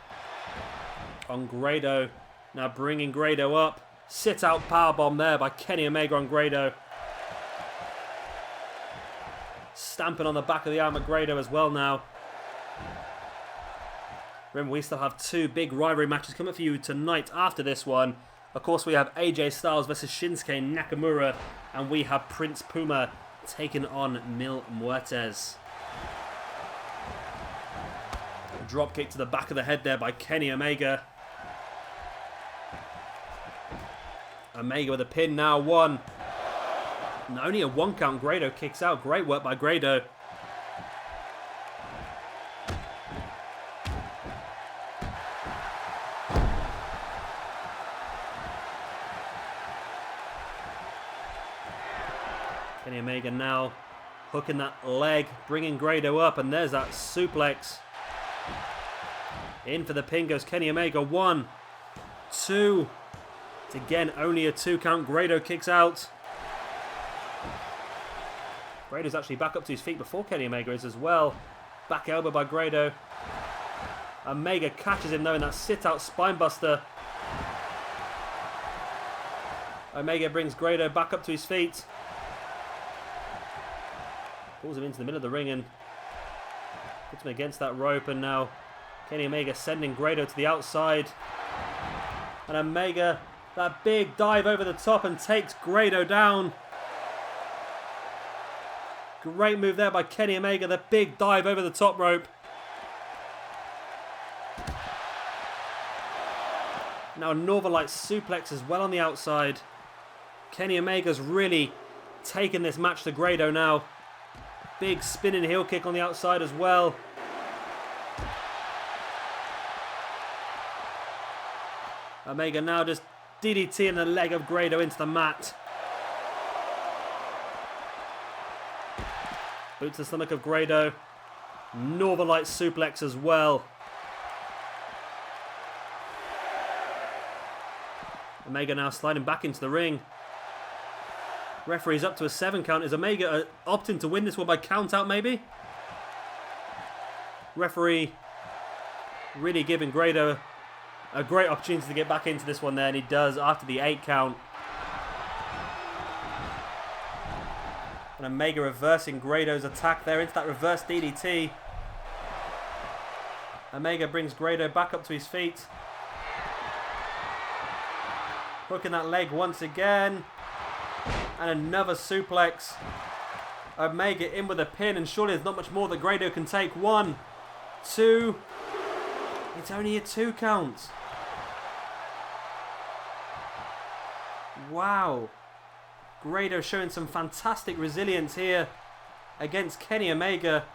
on Grado. Now bringing Grado up. Sit out powerbomb there by Kenny Omega on Grado. Stamping on the back of the arm at Grado as well now. Remember, we still have 2 big rivalry matches coming for you tonight after this one. Of course, we have AJ Styles versus Shinsuke Nakamura, and we have Prince Puma taking on Mil Muertes. Drop kick to the back of the head there by Kenny Omega. Omega with a pin now, 1. And only a 1 count. Grado kicks out. Great work by Grado. Kenny Omega now hooking that leg, bringing Grado up, and there's that suplex. In for the pin goes Kenny Omega. 1, 2. It's again only a 2 count. Grado kicks out. Grado's actually back up to his feet before Kenny Omega is as well. Back elbow by Grado. Omega catches him though in that sit-out spinebuster. Omega brings Grado back up to his feet. Pulls him into the middle of the ring and puts him against that rope, and now Kenny Omega sending Grado to the outside. And Omega, that big dive over the top and takes Grado down. Great move there by Kenny Omega, the big dive over the top rope. Now Northern Light suplex as well on the outside. Kenny Omega's really taken this match to Grado now. Big spinning heel kick on the outside as well. Omega now just DDTing the leg of Grado into the mat. Boot to the stomach of Grado. Northern Light suplex as well. Omega now sliding back into the ring. Referee's up to a 7 count. Is Omega opting to win this one by count out maybe? Referee really giving Grado a great opportunity to get back into this one there, and he does after the 8 count. And Omega reversing Grado's attack there into that reverse DDT. Omega brings Grado back up to his feet. Hooking that leg once again. And another suplex. Omega in with a pin, and surely there's not much more that Grado can take. 1, 2. It's only a 2 count. Wow. Grado showing some fantastic resilience here against Kenny Omega.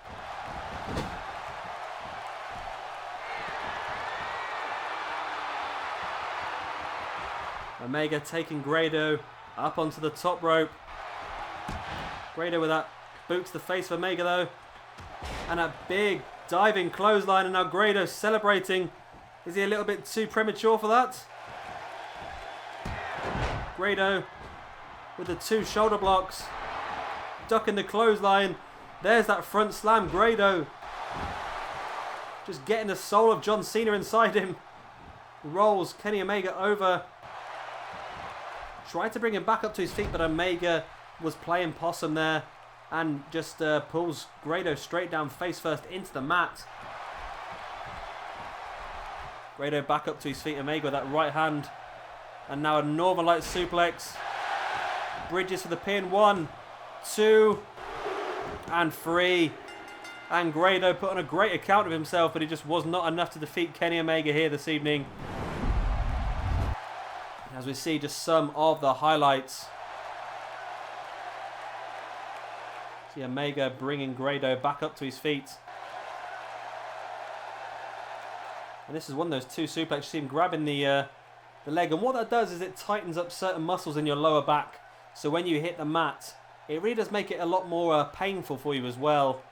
Omega taking Grado up onto the top rope. Grado with that boot to the face of Omega though. And a big diving clothesline, and now Grado celebrating. Is he a little bit too premature for that? Grado with the 2 shoulder blocks. Ducking the clothesline. There's that front slam. Grado just getting the soul of John Cena inside him. Rolls Kenny Omega over. Tried to bring him back up to his feet, but Omega was playing possum there and just pulls Grado straight down face first into the mat. Grado back up to his feet. Omega with that right hand. And now a Northern Light suplex. Bridges for the pin. 1, 2, and 3. And Grado put on a great account of himself, but he just was not enough to defeat Kenny Omega here this evening. As we see just some of the highlights. See Omega bringing Grado back up to his feet. And this is one of those 2 suplex. You see him grabbing the leg, and what that does is it tightens up certain muscles in your lower back. So when you hit the mat, it really does make it a lot more painful for you as well.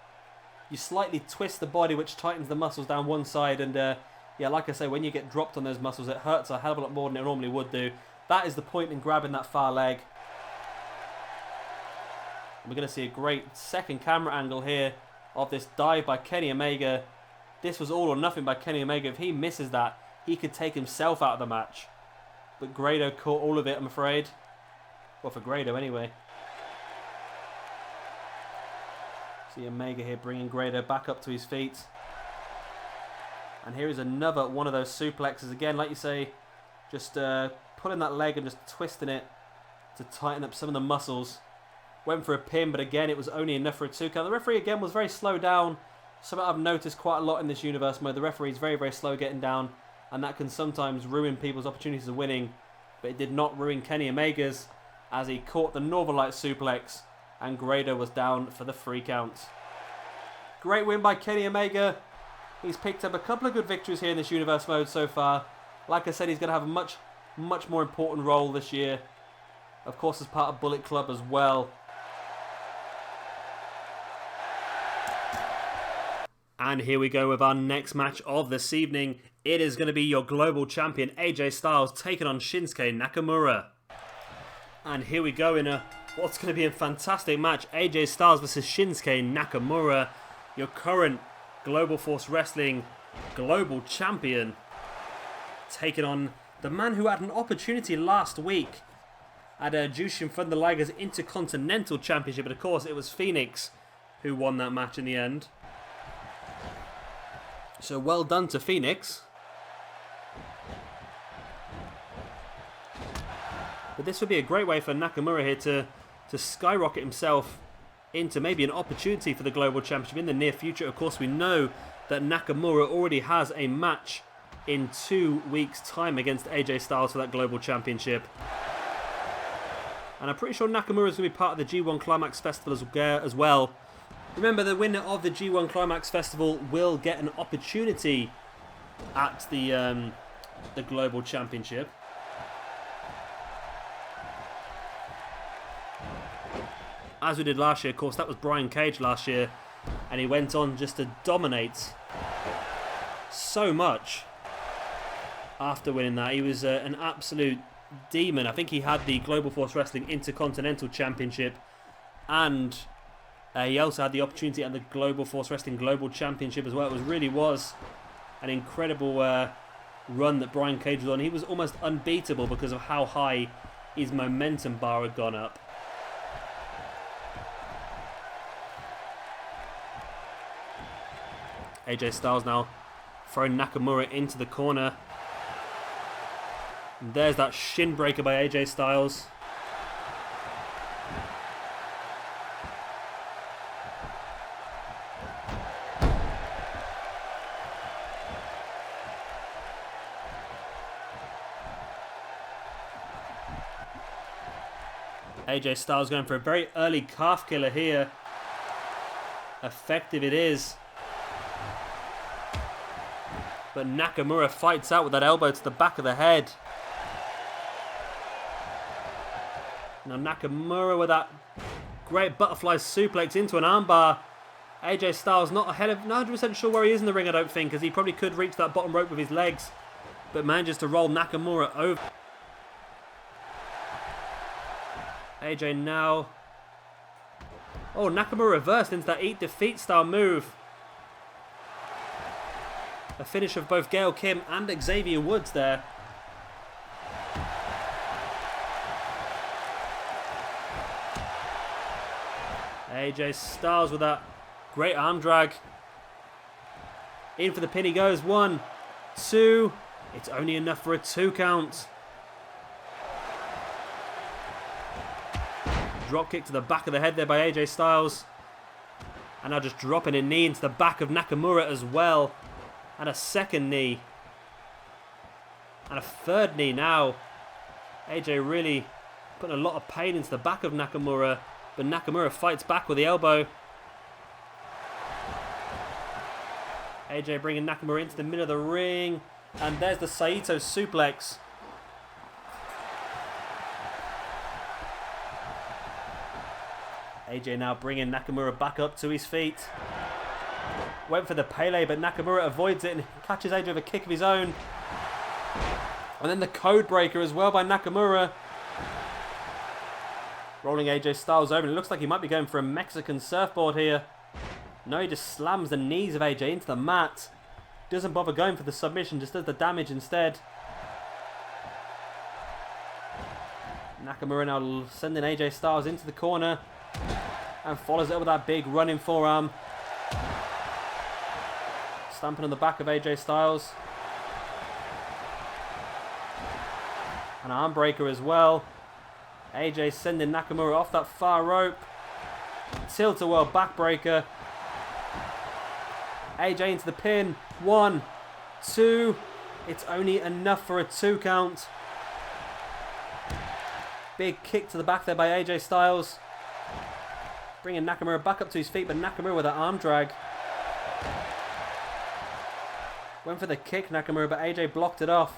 You slightly twist the body, which tightens the muscles down one side, and yeah, like I say, when you get dropped on those muscles, it hurts a hell of a lot more than it normally would do. That is the point in grabbing that far leg. And we're going to see a great second camera angle here of this dive by Kenny Omega. This was all or nothing by Kenny Omega. If he misses that, he could take himself out of the match. But Grado caught all of it, I'm afraid. Well, for Grado anyway. See Omega here bringing Grado back up to his feet. And here is another one of those suplexes. Again, like you say, just pulling that leg and just twisting it to tighten up some of the muscles. Went for a pin, but again, it was only enough for a 2 count. The referee, again, was very slow down. Something I've noticed quite a lot in this universe mode. The referee is very, very slow getting down, and that can sometimes ruin people's opportunities of winning. But it did not ruin Kenny Omega's, as he caught the Northern Light suplex, and Grado was down for the 3 count. Great win by Kenny Omega. He's picked up a couple of good victories here in this universe mode so far. Like I said, he's going to have a much more important role this year. Of course, as part of Bullet Club as well. And here we go with our next match of this evening. It is going to be your global champion AJ Styles taking on Shinsuke Nakamura. And here we go in what's going to be a fantastic match. AJ Styles versus Shinsuke Nakamura, your current Global Force Wrestling global champion, taking on the man who had an opportunity last week at Jushin Thunder Liger's Intercontinental Championship. But of course, it was Phoenix who won that match in the end. So well done to Phoenix. But this would be a great way for Nakamura here to skyrocket himself into maybe an opportunity for the Global Championship in the near future. Of course, we know that Nakamura already has a match in 2 weeks' time against AJ Styles for that Global Championship. And I'm pretty sure Nakamura is going to be part of the G1 Climax Festival as well. Remember, the winner of the G1 Climax Festival will get an opportunity at the Global Championship. As we did last year, of course, that was Brian Cage last year, and he went on just to dominate so much after winning that. He was an absolute demon. I think he had the Global Force Wrestling Intercontinental Championship, and he also had the opportunity at the Global Force Wrestling Global Championship as well. It really was an incredible run that Brian Cage was on. He was almost unbeatable because of how high his momentum bar had gone up. AJ Styles now throwing Nakamura into the corner. And there's that shin breaker by AJ Styles. AJ Styles going for a very early calf killer here. Effective it is. But Nakamura fights out with that elbow to the back of the head. Now Nakamura with that great butterfly suplex into an armbar. AJ Styles not 100% sure where he is in the ring, I don't think, because he probably could reach that bottom rope with his legs, but manages to roll Nakamura over. AJ now. Oh, Nakamura reversed into that Eat Defeat style move. A finish of both Gail Kim and Xavier Woods there. AJ Styles with that great arm drag. In for the pin he goes. 1, 2. It's only enough for a 2 count. Drop kick to the back of the head there by AJ Styles. And now just dropping a knee into the back of Nakamura as well. And a second knee. And a third knee now. AJ really putting a lot of pain into the back of Nakamura. But Nakamura fights back with the elbow. AJ bringing Nakamura into the middle of the ring. And there's the Saito suplex. AJ now bringing Nakamura back up to his feet. Went for the Pele, but Nakamura avoids it and catches AJ with a kick of his own. And then the code breaker as well by Nakamura. Rolling AJ Styles over, and it looks like he might be going for a Mexican surfboard here. No, he just slams the knees of AJ into the mat. Doesn't bother going for the submission, just does the damage instead. Nakamura now sending AJ Styles into the corner. And follows it up with that big running forearm. Stamping on the back of AJ Styles. An arm breaker as well. AJ sending Nakamura off that far rope. Tilt-a-whirl backbreaker. AJ into the pin. 1, 2. It's only enough for a 2 count. Big kick to the back there by AJ Styles. Bringing Nakamura back up to his feet, but Nakamura with an arm drag. Went for the kick, Nakamura, but AJ blocked it off.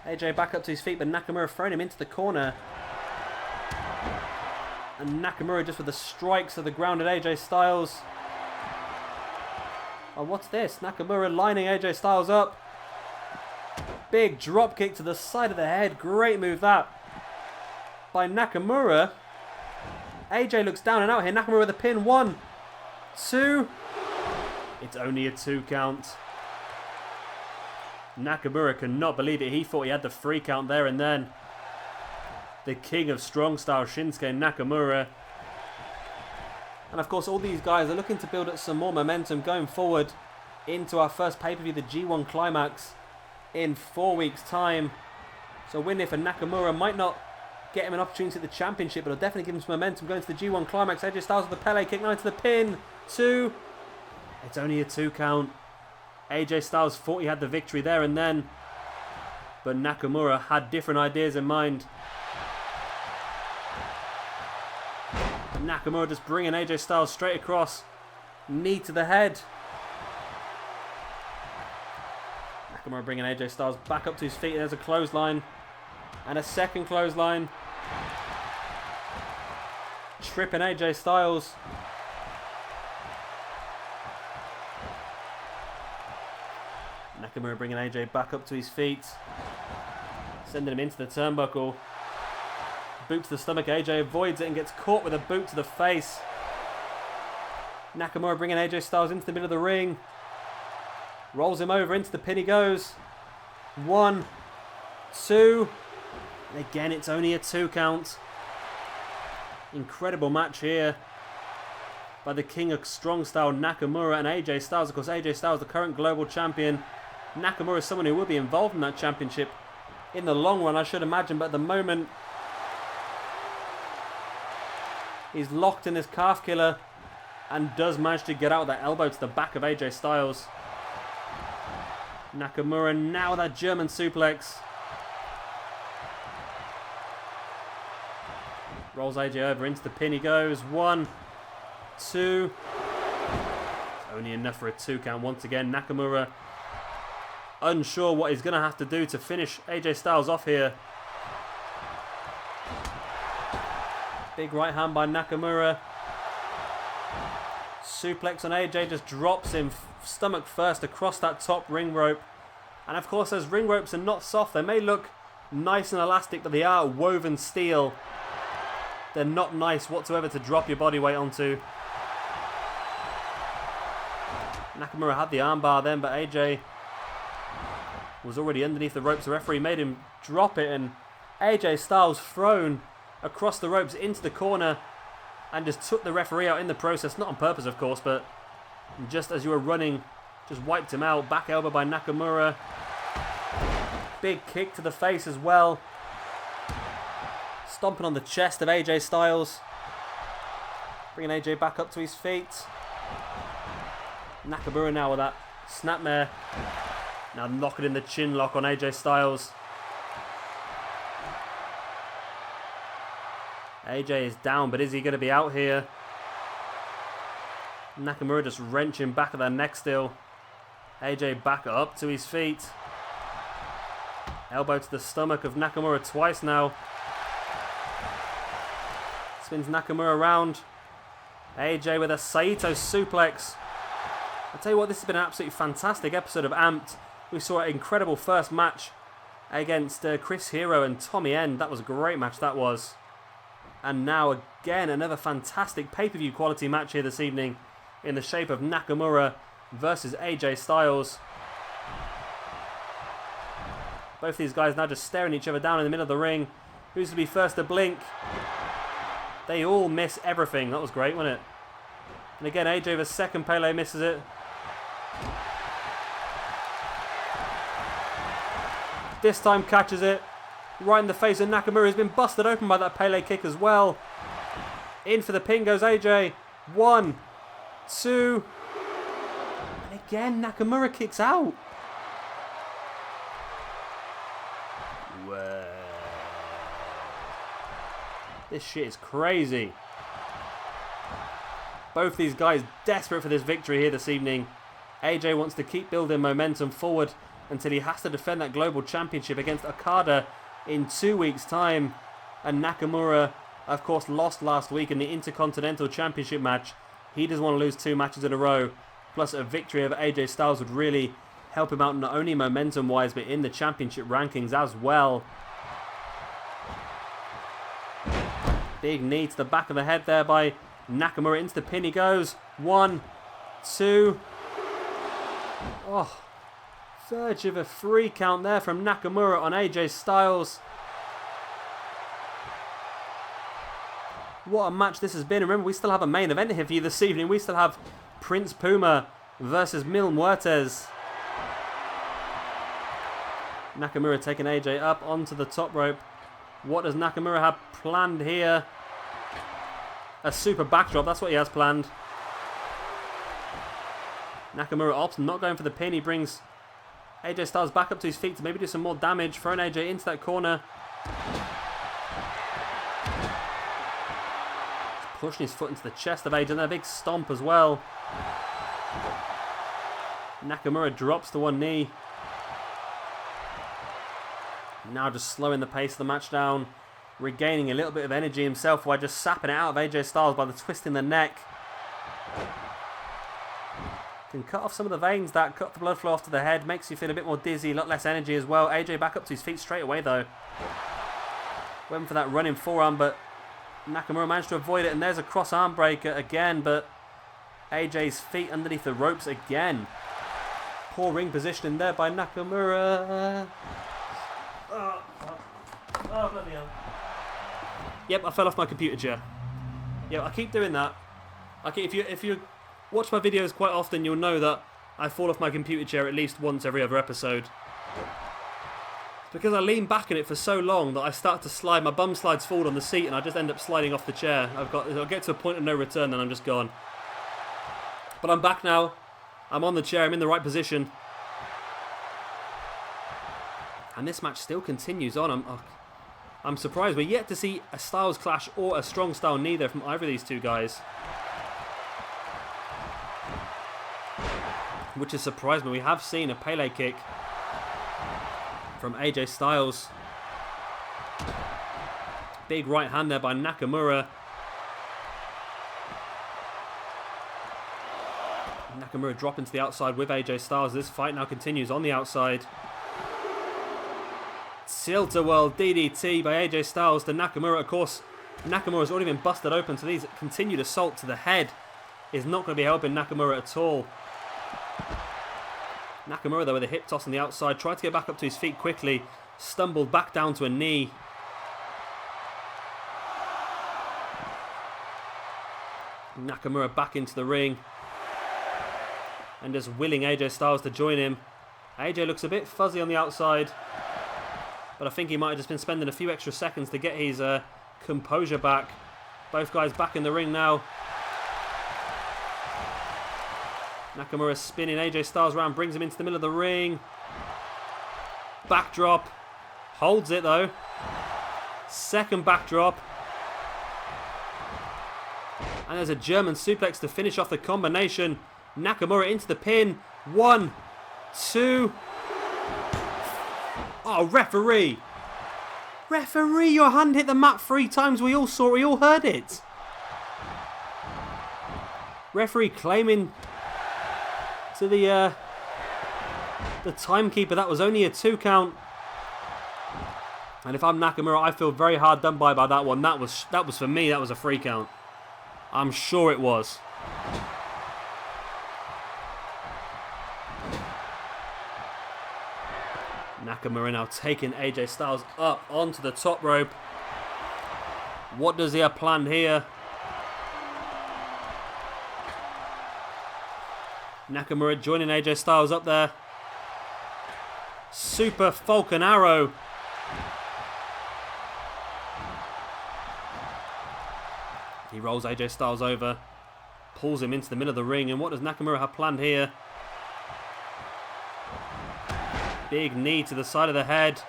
AJ back up to his feet, but Nakamura throwing him into the corner. And Nakamura just with the strikes of the ground at AJ Styles. Oh, what's this? Nakamura lining AJ Styles up. Big drop kick to the side of the head. Great move that by Nakamura. AJ looks down and out here. Nakamura with a pin. 1, 2. It's only a 2 count. Nakamura cannot believe it. He thought he had the 3 count there and then. The king of strong style, Shinsuke Nakamura. And of course, all these guys are looking to build up some more momentum going forward into our first pay-per-view, the G1 Climax, in 4 weeks' time. So a win here for Nakamura might not get him an opportunity at the championship, but it'll definitely give him some momentum going to the G1 Climax. AJ Styles with the Pele kick, now into the pin. 2. It's only a 2 count. AJ Styles thought he had the victory there and then, but Nakamura had different ideas in mind. Nakamura just bringing AJ Styles straight across. Knee to the head. Nakamura bringing AJ Styles back up to his feet. There's a clothesline. And a second clothesline. Tripping AJ Styles. Nakamura bringing AJ back up to his feet. Sending him into the turnbuckle. Boot to the stomach. AJ avoids it and gets caught with a boot to the face. Nakamura bringing AJ Styles into the middle of the ring. Rolls him over. Into the pin he goes. 1, 2. And again, it's only a 2 count. Incredible match here by the king of strong style, Nakamura, and AJ Styles. Of course, AJ Styles, the current global champion. Nakamura is someone who will be involved in that championship in the long run, I should imagine. But at the moment, he's locked in his calf killer and does manage to get out with that elbow to the back of AJ Styles. Nakamura now with that German suplex. Rolls AJ over, into the pin he goes. 1, 2. It's only enough for a 2 count once again. Nakamura unsure what he's going to have to do to finish AJ Styles off here. Big right hand by Nakamura. Suplex on AJ, just drops him stomach first across that top ring rope. And of course, those ring ropes are not soft. They may look nice and elastic, but they are woven steel. They're not nice whatsoever to drop your body weight onto. Nakamura had the armbar then, but AJ was already underneath the ropes. The referee made him drop it, and AJ Styles thrown across the ropes into the corner and just took the referee out in the process. Not on purpose, of course, but just as you were running, just wiped him out. Back elbow by Nakamura. Big kick to the face as well. Stomping on the chest of AJ Styles. Bringing AJ back up to his feet. Nakamura now with that snapmare. Now knocking in the chin lock on AJ Styles. AJ is down, but is he going to be out here? Nakamura just wrenching back at that neck still. AJ back up to his feet. Elbow to the stomach of Nakamura twice now. Spins Nakamura around. AJ with a Saito suplex. I'll tell you what, this has been an absolutely fantastic episode of Amped. We saw an incredible first match against Chris Hero and Tommy End. That was a great match, that was. And now again, another fantastic pay-per-view quality match here this evening in the shape of Nakamura versus AJ Styles. Both these guys now just staring each other down in the middle of the ring. Who's to be first to blink? They all miss everything. That was great, wasn't it? And again, AJ with a second Pele misses it. This time catches it. Right in the face of Nakamura, who's been busted open by that Pele kick as well. In for the pin goes AJ. 1, 2. And again, Nakamura kicks out. Whoa. This shit is crazy. Both these guys desperate for this victory here this evening. AJ wants to keep building momentum forward until he has to defend that global championship against Okada in 2 weeks' time. And Nakamura, of course, lost last week in the Intercontinental Championship match. He doesn't want to lose 2 matches in a row. plus a victory over AJ Styles would really help him out not only momentum-wise, but in the championship rankings as well. Big knee to the back of the head there by Nakamura. Into the pin he goes. 1, 2. Oh, verge of a 3 count there from Nakamura on AJ Styles. What a match this has been. Remember, we still have a main event here for you this evening. We still have Prince Puma versus Muertes. Nakamura taking AJ up onto the top rope. What does Nakamura have planned here? A super backdrop, that's what he has planned. Nakamura opts not going for the pin. He brings AJ Styles back up to his feet to maybe do some more damage. Throwing AJ into that corner. He's pushing his foot into the chest of AJ and a big stomp as well. Nakamura drops to one knee. Now just slowing the pace of the match down. Regaining a little bit of energy himself while just sapping it out of AJ Styles by the twist in the neck. Can cut off some of the veins that cut the blood flow off to the head. Makes you feel a bit more dizzy, a lot less energy as well. AJ back up to his feet straight away though. Went for that running forearm, but Nakamura managed to avoid it. And there's a cross arm breaker again, but AJ's feet underneath the ropes again. Poor ring positioning there by Nakamura. Oh, bloody hell. Yep, I fell off my computer chair. Yep, I keep doing that. If you watch my videos quite often, you'll know that I fall off my computer chair at least once every other episode. It's because I lean back in it for so long that I start to slide. My bum slides forward on the seat, and I just end up sliding off the chair. I'll get to a point of no return, then I'm just gone. But I'm back now. I'm on the chair. I'm in the right position. And this match still continues on. I'm surprised. We're yet to see a Styles clash or a strong style neither from either of these two guys. Which has surprised me. We have seen a Pele kick from AJ Styles. Big right hand there by Nakamura. Nakamura dropping to the outside with AJ Styles. This fight now continues on the outside. Tilt-a-whirl DDT by AJ Styles to Nakamura. Of course, Nakamura's already been busted open, so these continued assault to the head is not going to be helping Nakamura at all. Nakamura, though, with a hip toss on the outside, tried to get back up to his feet quickly, stumbled back down to a knee. Nakamura back into the ring and just willing AJ Styles to join him. AJ looks a bit fuzzy on the outside, but I think he might have just been spending a few extra seconds to get his composure back. Both guys back in the ring now. Nakamura spinning AJ Styles around, brings him into the middle of the ring. Backdrop. Holds it though. Second backdrop. And there's a German suplex to finish off the combination. Nakamura into the pin. 1, 2. Oh, referee. Referee, your hand hit the mat 3 times. We all saw it. We all heard it. Referee claiming to the timekeeper that was only a 2 count. And if I'm Nakamura, I feel very hard done by that one. That was for me. That was a 3 count. I'm sure it was. Nakamura now taking AJ Styles up onto the top rope. What does he have planned here? Nakamura joining AJ Styles up there. Super Falcon Arrow. He rolls AJ Styles over, pulls him into the middle of the ring, and what does Nakamura have planned here? Big knee to the side of the head.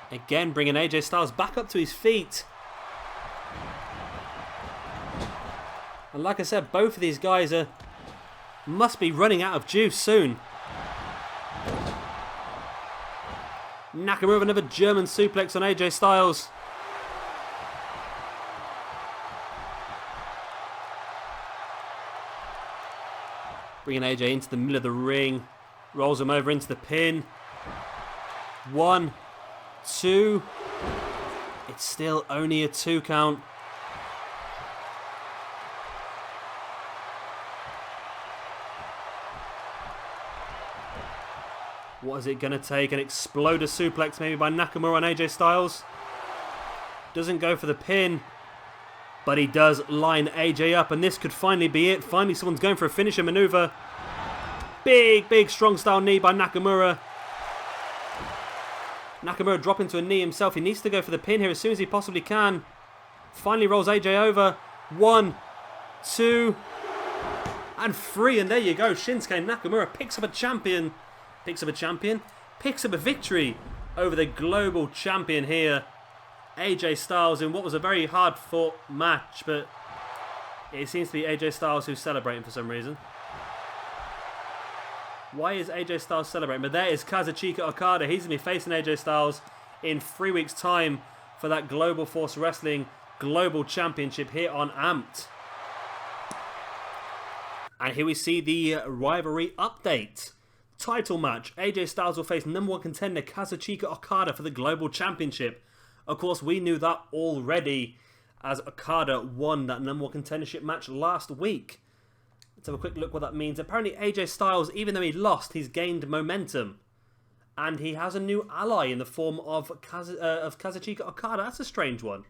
Again, bringing AJ Styles back up to his feet. And like I said, both of these guys must be running out of juice soon. Nakamura with another German suplex on AJ Styles. Bringing AJ into the middle of the ring. Rolls him over into the pin. 1, 2. It's still only a 2 count. What is it going to take? An exploder suplex maybe by Nakamura on AJ Styles. Doesn't go for the pin. But he does line AJ up. And this could finally be it. Finally someone's going for a finisher maneuver. Big strong style knee by Nakamura. Nakamura dropping to a knee himself. He needs to go for the pin here as soon as he possibly can. Finally rolls AJ over. 1, 2, and 3. And there you go. Shinsuke Nakamura picks up a champion. Picks up a victory over the global champion here. AJ Styles in what was a very hard fought match, but it seems to be AJ Styles who's celebrating for some reason. Why is AJ Styles celebrating? But there is Kazuchika Okada. He's going to be facing AJ Styles in 3 weeks' time for that Global Force Wrestling Global Championship here on Amped. And here we see the rivalry update. Title match. AJ Styles will face number 1 contender Kazuchika Okada for the Global Championship. Of course, we knew that already as Okada won that number 1 contendership match last week. Let's have a quick look what that means. Apparently AJ Styles, even though he lost, he's gained momentum. And he has a new ally in the form of Kazuchika Okada. That's a strange one.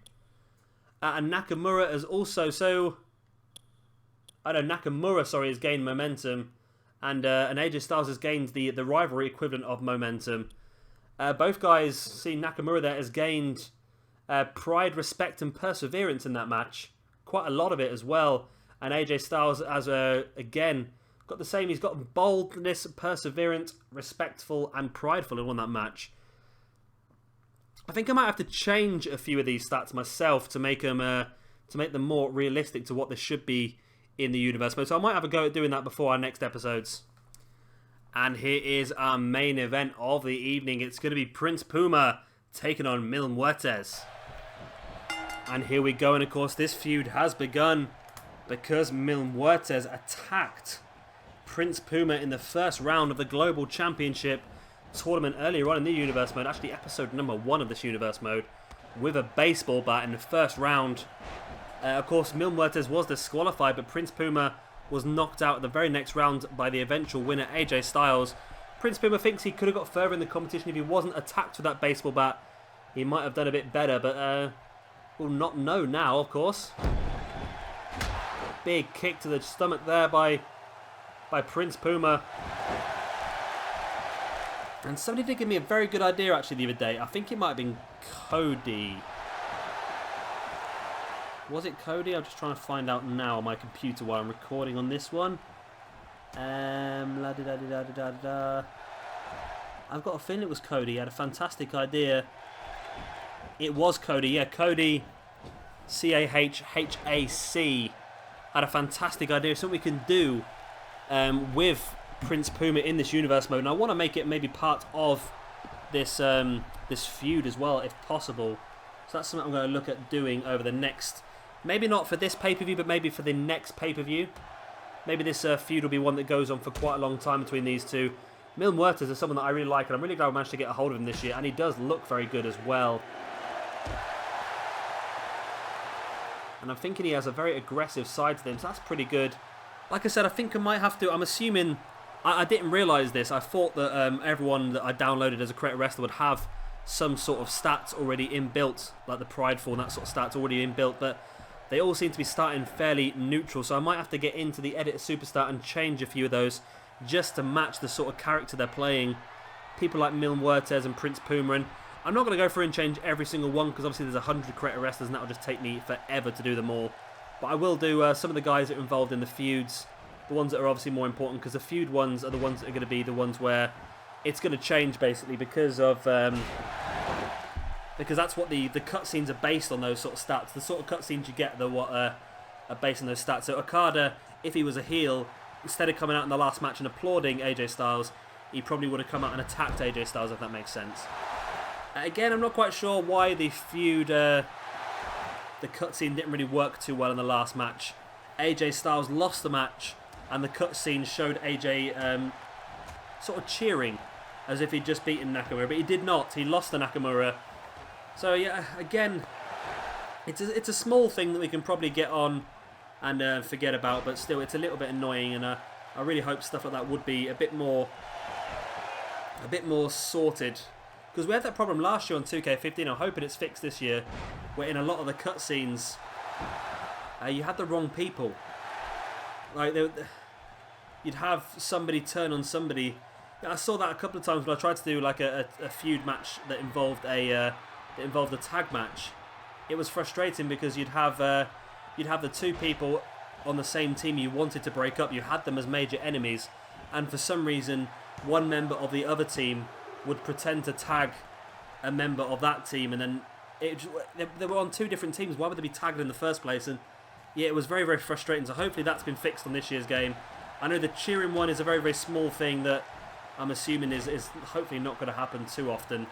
And Nakamura has also... Nakamura, sorry, has gained momentum. And AJ Styles has gained the rivalry equivalent of momentum. Both guys, see Nakamura there, has gained pride, respect and perseverance in that match. Quite a lot of it as well. And AJ Styles has, again, got the same. He's got boldness, perseverance, respectful and prideful in won that match. I think I might have to change a few of these stats myself to make them more realistic to what they should be in the universe mode. So I might have a go at doing that before our next episodes. And here is our main event of the evening. It's going to be Prince Puma taking on Mil Muertes. And here we go. And of course this feud has begun because Mil Muertes attacked Prince Puma in the first round of the Global Championship tournament earlier on in the universe mode. Actually episode number 1 of this universe mode. With a baseball bat in the first round. Of course, Mil Muertes was disqualified, but Prince Puma was knocked out at the very next round by the eventual winner, AJ Styles. Prince Puma thinks he could have got further in the competition if he wasn't attacked with that baseball bat. He might have done a bit better, but we'll not know now, of course. Big kick to the stomach there by Prince Puma. And somebody did give me a very good idea, actually, the other day. I think it might have been Cody. Was it Cody? I'm just trying to find out now on my computer while I'm recording on this one. I've got a feeling it was Cody. He had a fantastic idea. It was Cody. Yeah, Cody CAHHAC had a fantastic idea. Something we can do with Prince Puma in this universe mode. And I want to make it maybe part of this this feud as well, if possible. So that's something I'm going to look at doing over the next... Maybe not for this pay-per-view, but maybe for the next pay-per-view. Maybe this feud will be one that goes on for quite a long time between these two. Mil Muertes is someone that I really like, and I'm really glad I managed to get a hold of him this year. And he does look very good as well. And I'm thinking he has a very aggressive side to him, so that's pretty good. Like I said, I think I might have to... I'm assuming... I didn't realise this. I thought that everyone that I downloaded as a creator wrestler would have some sort of stats already inbuilt, like the prideful and that sort of stats already inbuilt, but... They all seem to be starting fairly neutral, so I might have to get into the Edit Superstar and change a few of those just to match the sort of character they're playing. People like Mil Muertes and Prince Puma, and I'm not going to go through and change every single one because obviously there's 100 creator wrestlers and that will just take me forever to do them all. But I will do some of the guys that are involved in the feuds, the ones that are obviously more important, because the feud ones are the ones that are going to be the ones where it's going to change basically because of... Because that's what the cutscenes are based on, those sort of stats. The sort of cutscenes you get are based on those stats. So Okada, if he was a heel, instead of coming out in the last match and applauding AJ Styles, he probably would have come out and attacked AJ Styles, if that makes sense. Again, I'm not quite sure why the feud, the cutscene didn't really work too well in the last match. AJ Styles lost the match, and the cutscene showed AJ sort of cheering as if he'd just beaten Nakamura, but he did not. He lost to Nakamura. So yeah, again, it's a small thing that we can probably get on and forget about, but still, it's a little bit annoying, and I really hope stuff like that would be a bit more sorted. Because we had that problem last year on 2K15. I'm hoping it's fixed this year, where in a lot of the cutscenes, you had the wrong people. Like, you'd have somebody turn on somebody. I saw that a couple of times when I tried to do like a feud match that involved a tag match. It was frustrating because you'd have the two people on the same team you wanted to break up. You had them as major enemies, and for some reason, one member of the other team would pretend to tag a member of that team, and then they were on two different teams. Why would they be tagged in the first place? And yeah, it was very, very frustrating. So hopefully that's been fixed on this year's game. I know the cheering one is a very, very small thing that I'm assuming is hopefully not going to happen too often.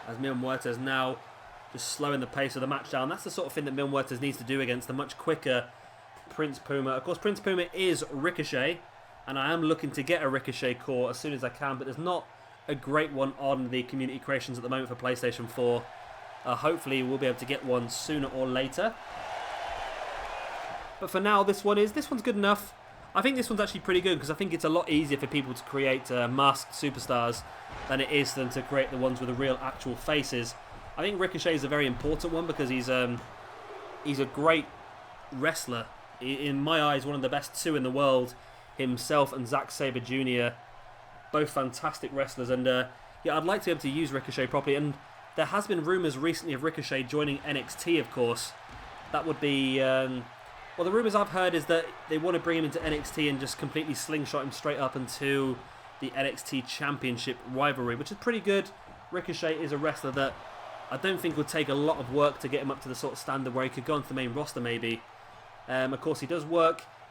As Muertes now just slowing the pace of the match down. That's the sort of thing that Muertes needs to do against a much quicker Prince Puma. Of course, Prince Puma is Ricochet, and I am looking to get a Ricochet core as soon as I can, but there's not a great one on the community creations at the moment for PlayStation 4. Hopefully we'll be able to get one sooner or later. But for now, this one's good enough. I think this one's actually pretty good because I think it's a lot easier for people to create masked superstars than it is for them to create the ones with the real actual faces. I think Ricochet is a very important one because he's a great wrestler. In my eyes, one of the best two in the world. Himself and Zack Sabre Jr. Both fantastic wrestlers, and yeah, I'd like to be able to use Ricochet properly. And there has been rumours recently of Ricochet joining NXT, of course. That would be well, the rumours I've heard is that they want to bring him into NXT and just completely slingshot him straight up into the NXT Championship rivalry, which is pretty good. Ricochet is a wrestler that I don't think would take a lot of work to get him up to the sort of standard where he could go onto the main roster maybe. Of course, he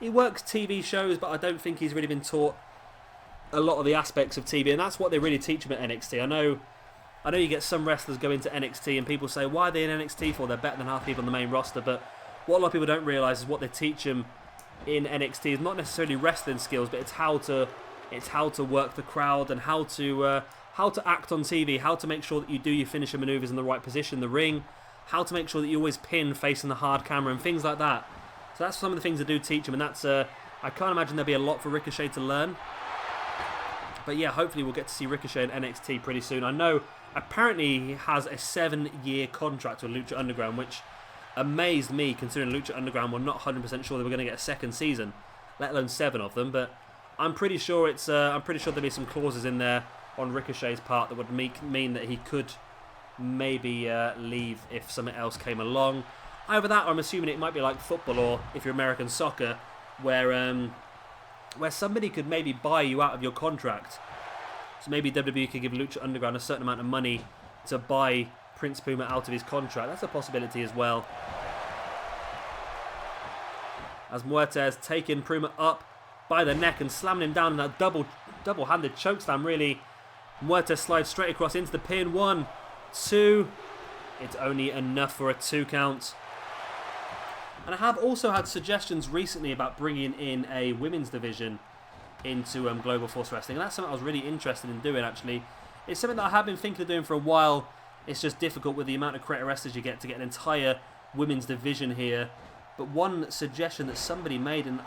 works TV shows, but I don't think he's really been taught a lot of the aspects of TV, and that's what they really teach him at NXT. I know you get some wrestlers go into NXT and people say, why are they in NXT for? They're better than half people on the main roster, but what a lot of people don't realise is what they teach them in NXT is not necessarily wrestling skills, but it's how to work the crowd and how to act on TV, how to make sure that you do your finisher manoeuvres in the right position, the ring, how to make sure that you always pin facing the hard camera and things like that. So that's some of the things they do teach him, and that's I can't imagine there'll be a lot for Ricochet to learn. But yeah, hopefully we'll get to see Ricochet in NXT pretty soon. I know apparently he has a 7-year contract with Lucha Underground, which amazed me considering Lucha Underground were not 100% sure they were going to get a second season, let alone 7 of them. But I'm pretty sure there'll be some clauses in there on Ricochet's part that would mean that he could maybe leave if something else came along. Either that, or I'm assuming it might be like football, or if you're American soccer, where somebody could maybe buy you out of your contract. So maybe WWE could give Lucha Underground a certain amount of money to buy Prince Puma out of his contract. That's a possibility as well. As Muertes taking Puma up by the neck and slamming him down in that double-handed chokeslam, really. Muertes slides straight across into the pin. 1, 2. It's only enough for a 2 count. And I have also had suggestions recently about bringing in a women's division into Global Force Wrestling. And that's something I was really interested in doing, actually. It's something that I have been thinking of doing for a while. It's just difficult with the amount of creator wrestlers you get to get an entire women's division here. But one suggestion that somebody made, and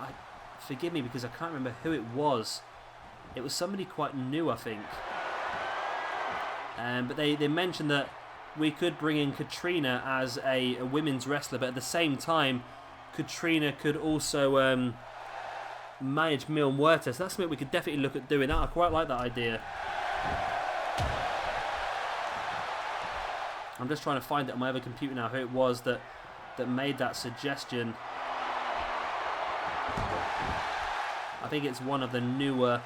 forgive me because I can't remember who it was. It was somebody quite new, I think. But they mentioned that we could bring in Katrina as a women's wrestler, but at the same time, Katrina could also manage Mil Muertes. That's something we could definitely look at doing. That I quite like that idea. I'm just trying to find it on my other computer now who it was that made that suggestion. I think it's one of the newer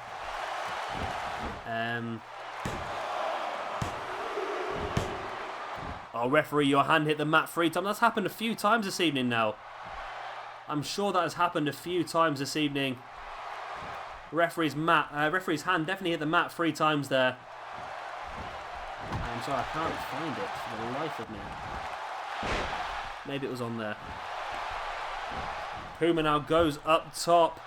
Oh, referee, your hand hit the mat 3 times. That's happened a few times this evening now. I'm sure that has happened a few times this evening. Referee's hand definitely hit the mat 3 times there. I'm sorry, I can't find it for the life of me. Maybe it was on there. Puma now goes up top.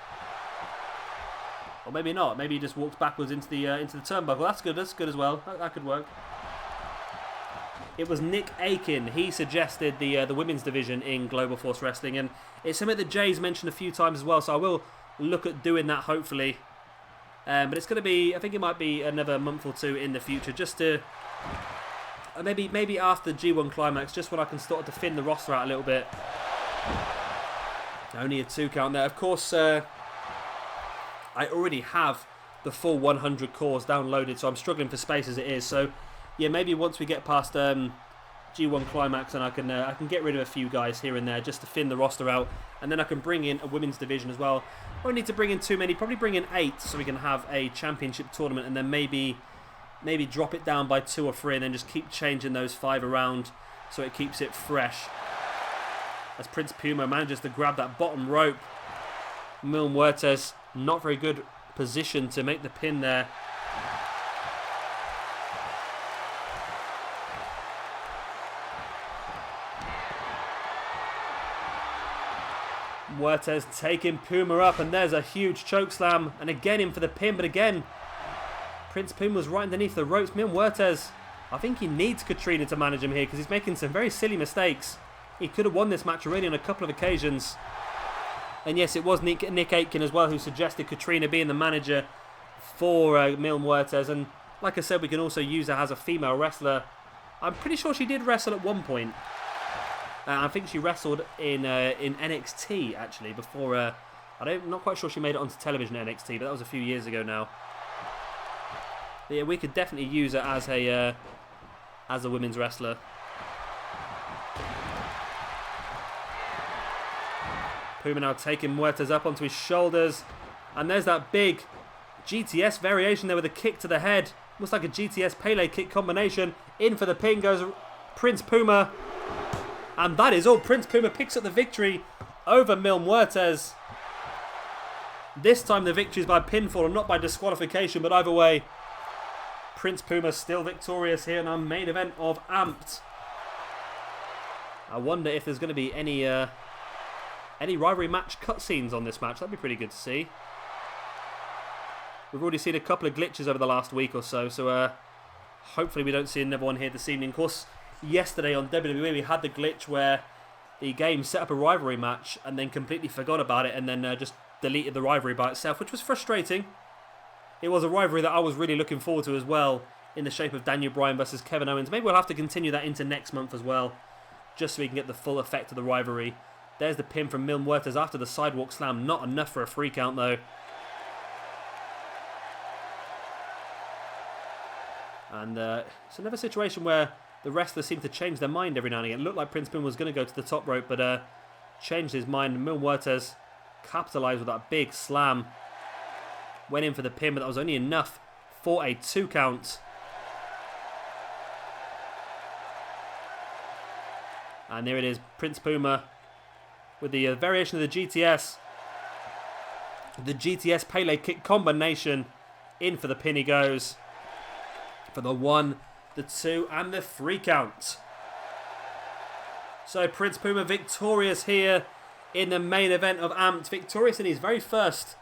Or maybe not. Maybe he just walks backwards into the turnbuckle. That's good. That's good as well. That could work. It was Nick Aiken. He suggested the women's division in Global Force Wrestling, and it's something that Jay's mentioned a few times as well. So I will look at doing that hopefully. But it's going to be. I think it might be another month or two in the future, just to maybe after the G1 Climax, just when I can start to thin the roster out a little bit. Only a 2 count there. Of course, I already have the full 100 cores downloaded, so I'm struggling for space as it is. So yeah, maybe once we get past G1 Climax, and I can get rid of a few guys here and there just to thin the roster out, and then I can bring in a women's division as well. I don't need to bring in too many, probably bring in 8 so we can have a championship tournament, and then maybe drop it down by 2 or 3, and then just keep changing those 5 around so it keeps it fresh. As Prince Puma manages to grab that bottom rope. Mil Muertes, not very good position to make the pin there. Muertes taking Puma up, and there's a huge choke slam, and again in for the pin, but again Prince Puma was right underneath the ropes. Mil Muertes, I think he needs Katrina to manage him here because he's making some very silly mistakes. He could have won this match already on a couple of occasions. And yes, it was Nick Aiken as well who suggested Katrina being the manager for Mil Muertes, and like I said, we can also use her as a female wrestler. I'm pretty sure she did wrestle at one point. I think she wrestled in NXT actually before. I'm not quite sure she made it onto television at NXT, but that was a few years ago now. But yeah, we could definitely use her as a women's wrestler. Puma now taking Muertes up onto his shoulders, and there's that big GTS variation there with a kick to the head. Looks like a GTS Pele kick combination. In for the pin goes Prince Puma. And that is all. Prince Puma picks up the victory over Mil Muertes. This time the victory is by pinfall and not by disqualification, but either way, Prince Puma still victorious here in our main event of Amped. I wonder if there's going to be any rivalry match cutscenes on this match. That'd be pretty good to see. We've already seen a couple of glitches over the last week or so, so hopefully we don't see another one here this evening. Of course, yesterday on WWE we had the glitch where the game set up a rivalry match and then completely forgot about it, and then just deleted the rivalry by itself, which was frustrating. It was a rivalry that I was really looking forward to as well, in the shape of Daniel Bryan versus Kevin Owens. Maybe we'll have to continue that into next month as well, just so we can get the full effect of the rivalry. There's the pin from Mil Muertes after the sidewalk slam. Not enough for a 3 count though. And it's another situation where the wrestlers seem to change their mind every now and again. It looked like Prince Puma was going to go to the top rope, but changed his mind. Mil Muertes capitalised with that big slam. Went in for the pin, but that was only enough for a 2 count. And there it is, Prince Puma with the variation of the GTS. The GTS Pele kick combination. In for the pin he goes. For the 1, the 2, and the 3 count. So Prince Puma victorious here in the main event of Amped. Victorious in his very first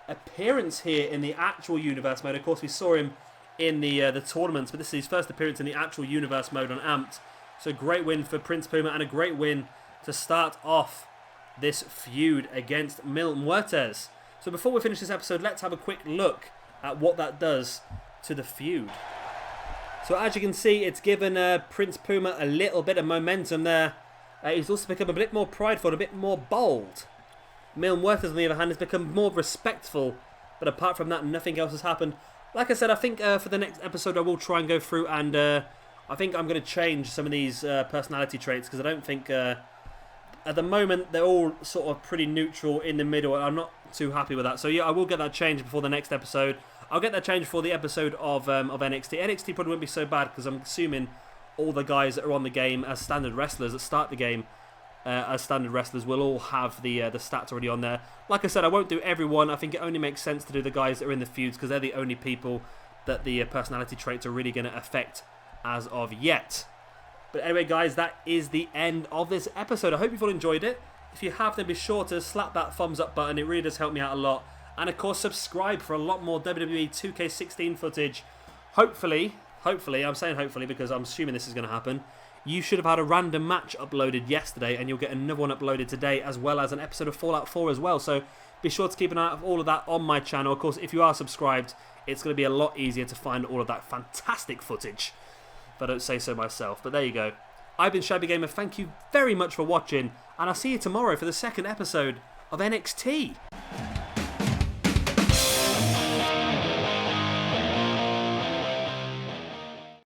appearance here in the actual universe mode. Of course, we saw him in the tournaments, but this is his first appearance in the actual universe mode on Amped. So great win for Prince Puma, and a great win to start off this feud against Mil Muertes. So before we finish this episode, let's have a quick look at what that does to the feud. So as you can see, it's given Prince Puma a little bit of momentum there. He's also become a bit more prideful, a bit more bold. Mil Muertes, on the other hand, has become more respectful, but apart from that, nothing else has happened. Like I said, I think for the next episode I will try and go through, and I think I'm going to change some of these personality traits, because I don't think at the moment they're all sort of pretty neutral in the middle, and I'm not too happy with that. So yeah, I will get that changed before the next episode. I'll get that changed for the episode of NXT. NXT probably won't be so bad, because I'm assuming all the guys that are on the game as standard wrestlers that start the game as standard wrestlers will all have the stats already on there. Like I said, I won't do everyone. I think it only makes sense to do the guys that are in the feuds, because they're the only people that the personality traits are really going to affect as of yet. But anyway, guys, that is the end of this episode. I hope you've all enjoyed it. If you have, then be sure to slap that thumbs up button. It really does help me out a lot. And of course, subscribe for a lot more WWE 2K16 footage. Hopefully, I'm saying hopefully because I'm assuming this is going to happen. You should have had a random match uploaded yesterday, and you'll get another one uploaded today, as well as an episode of Fallout 4 as well. So be sure to keep an eye out for all of that on my channel. Of course, if you are subscribed, it's going to be a lot easier to find all of that fantastic footage, if I don't say so myself. But there you go. I've been Shabby Gamer. Thank you very much for watching, and I'll see you tomorrow for the second episode of NXT.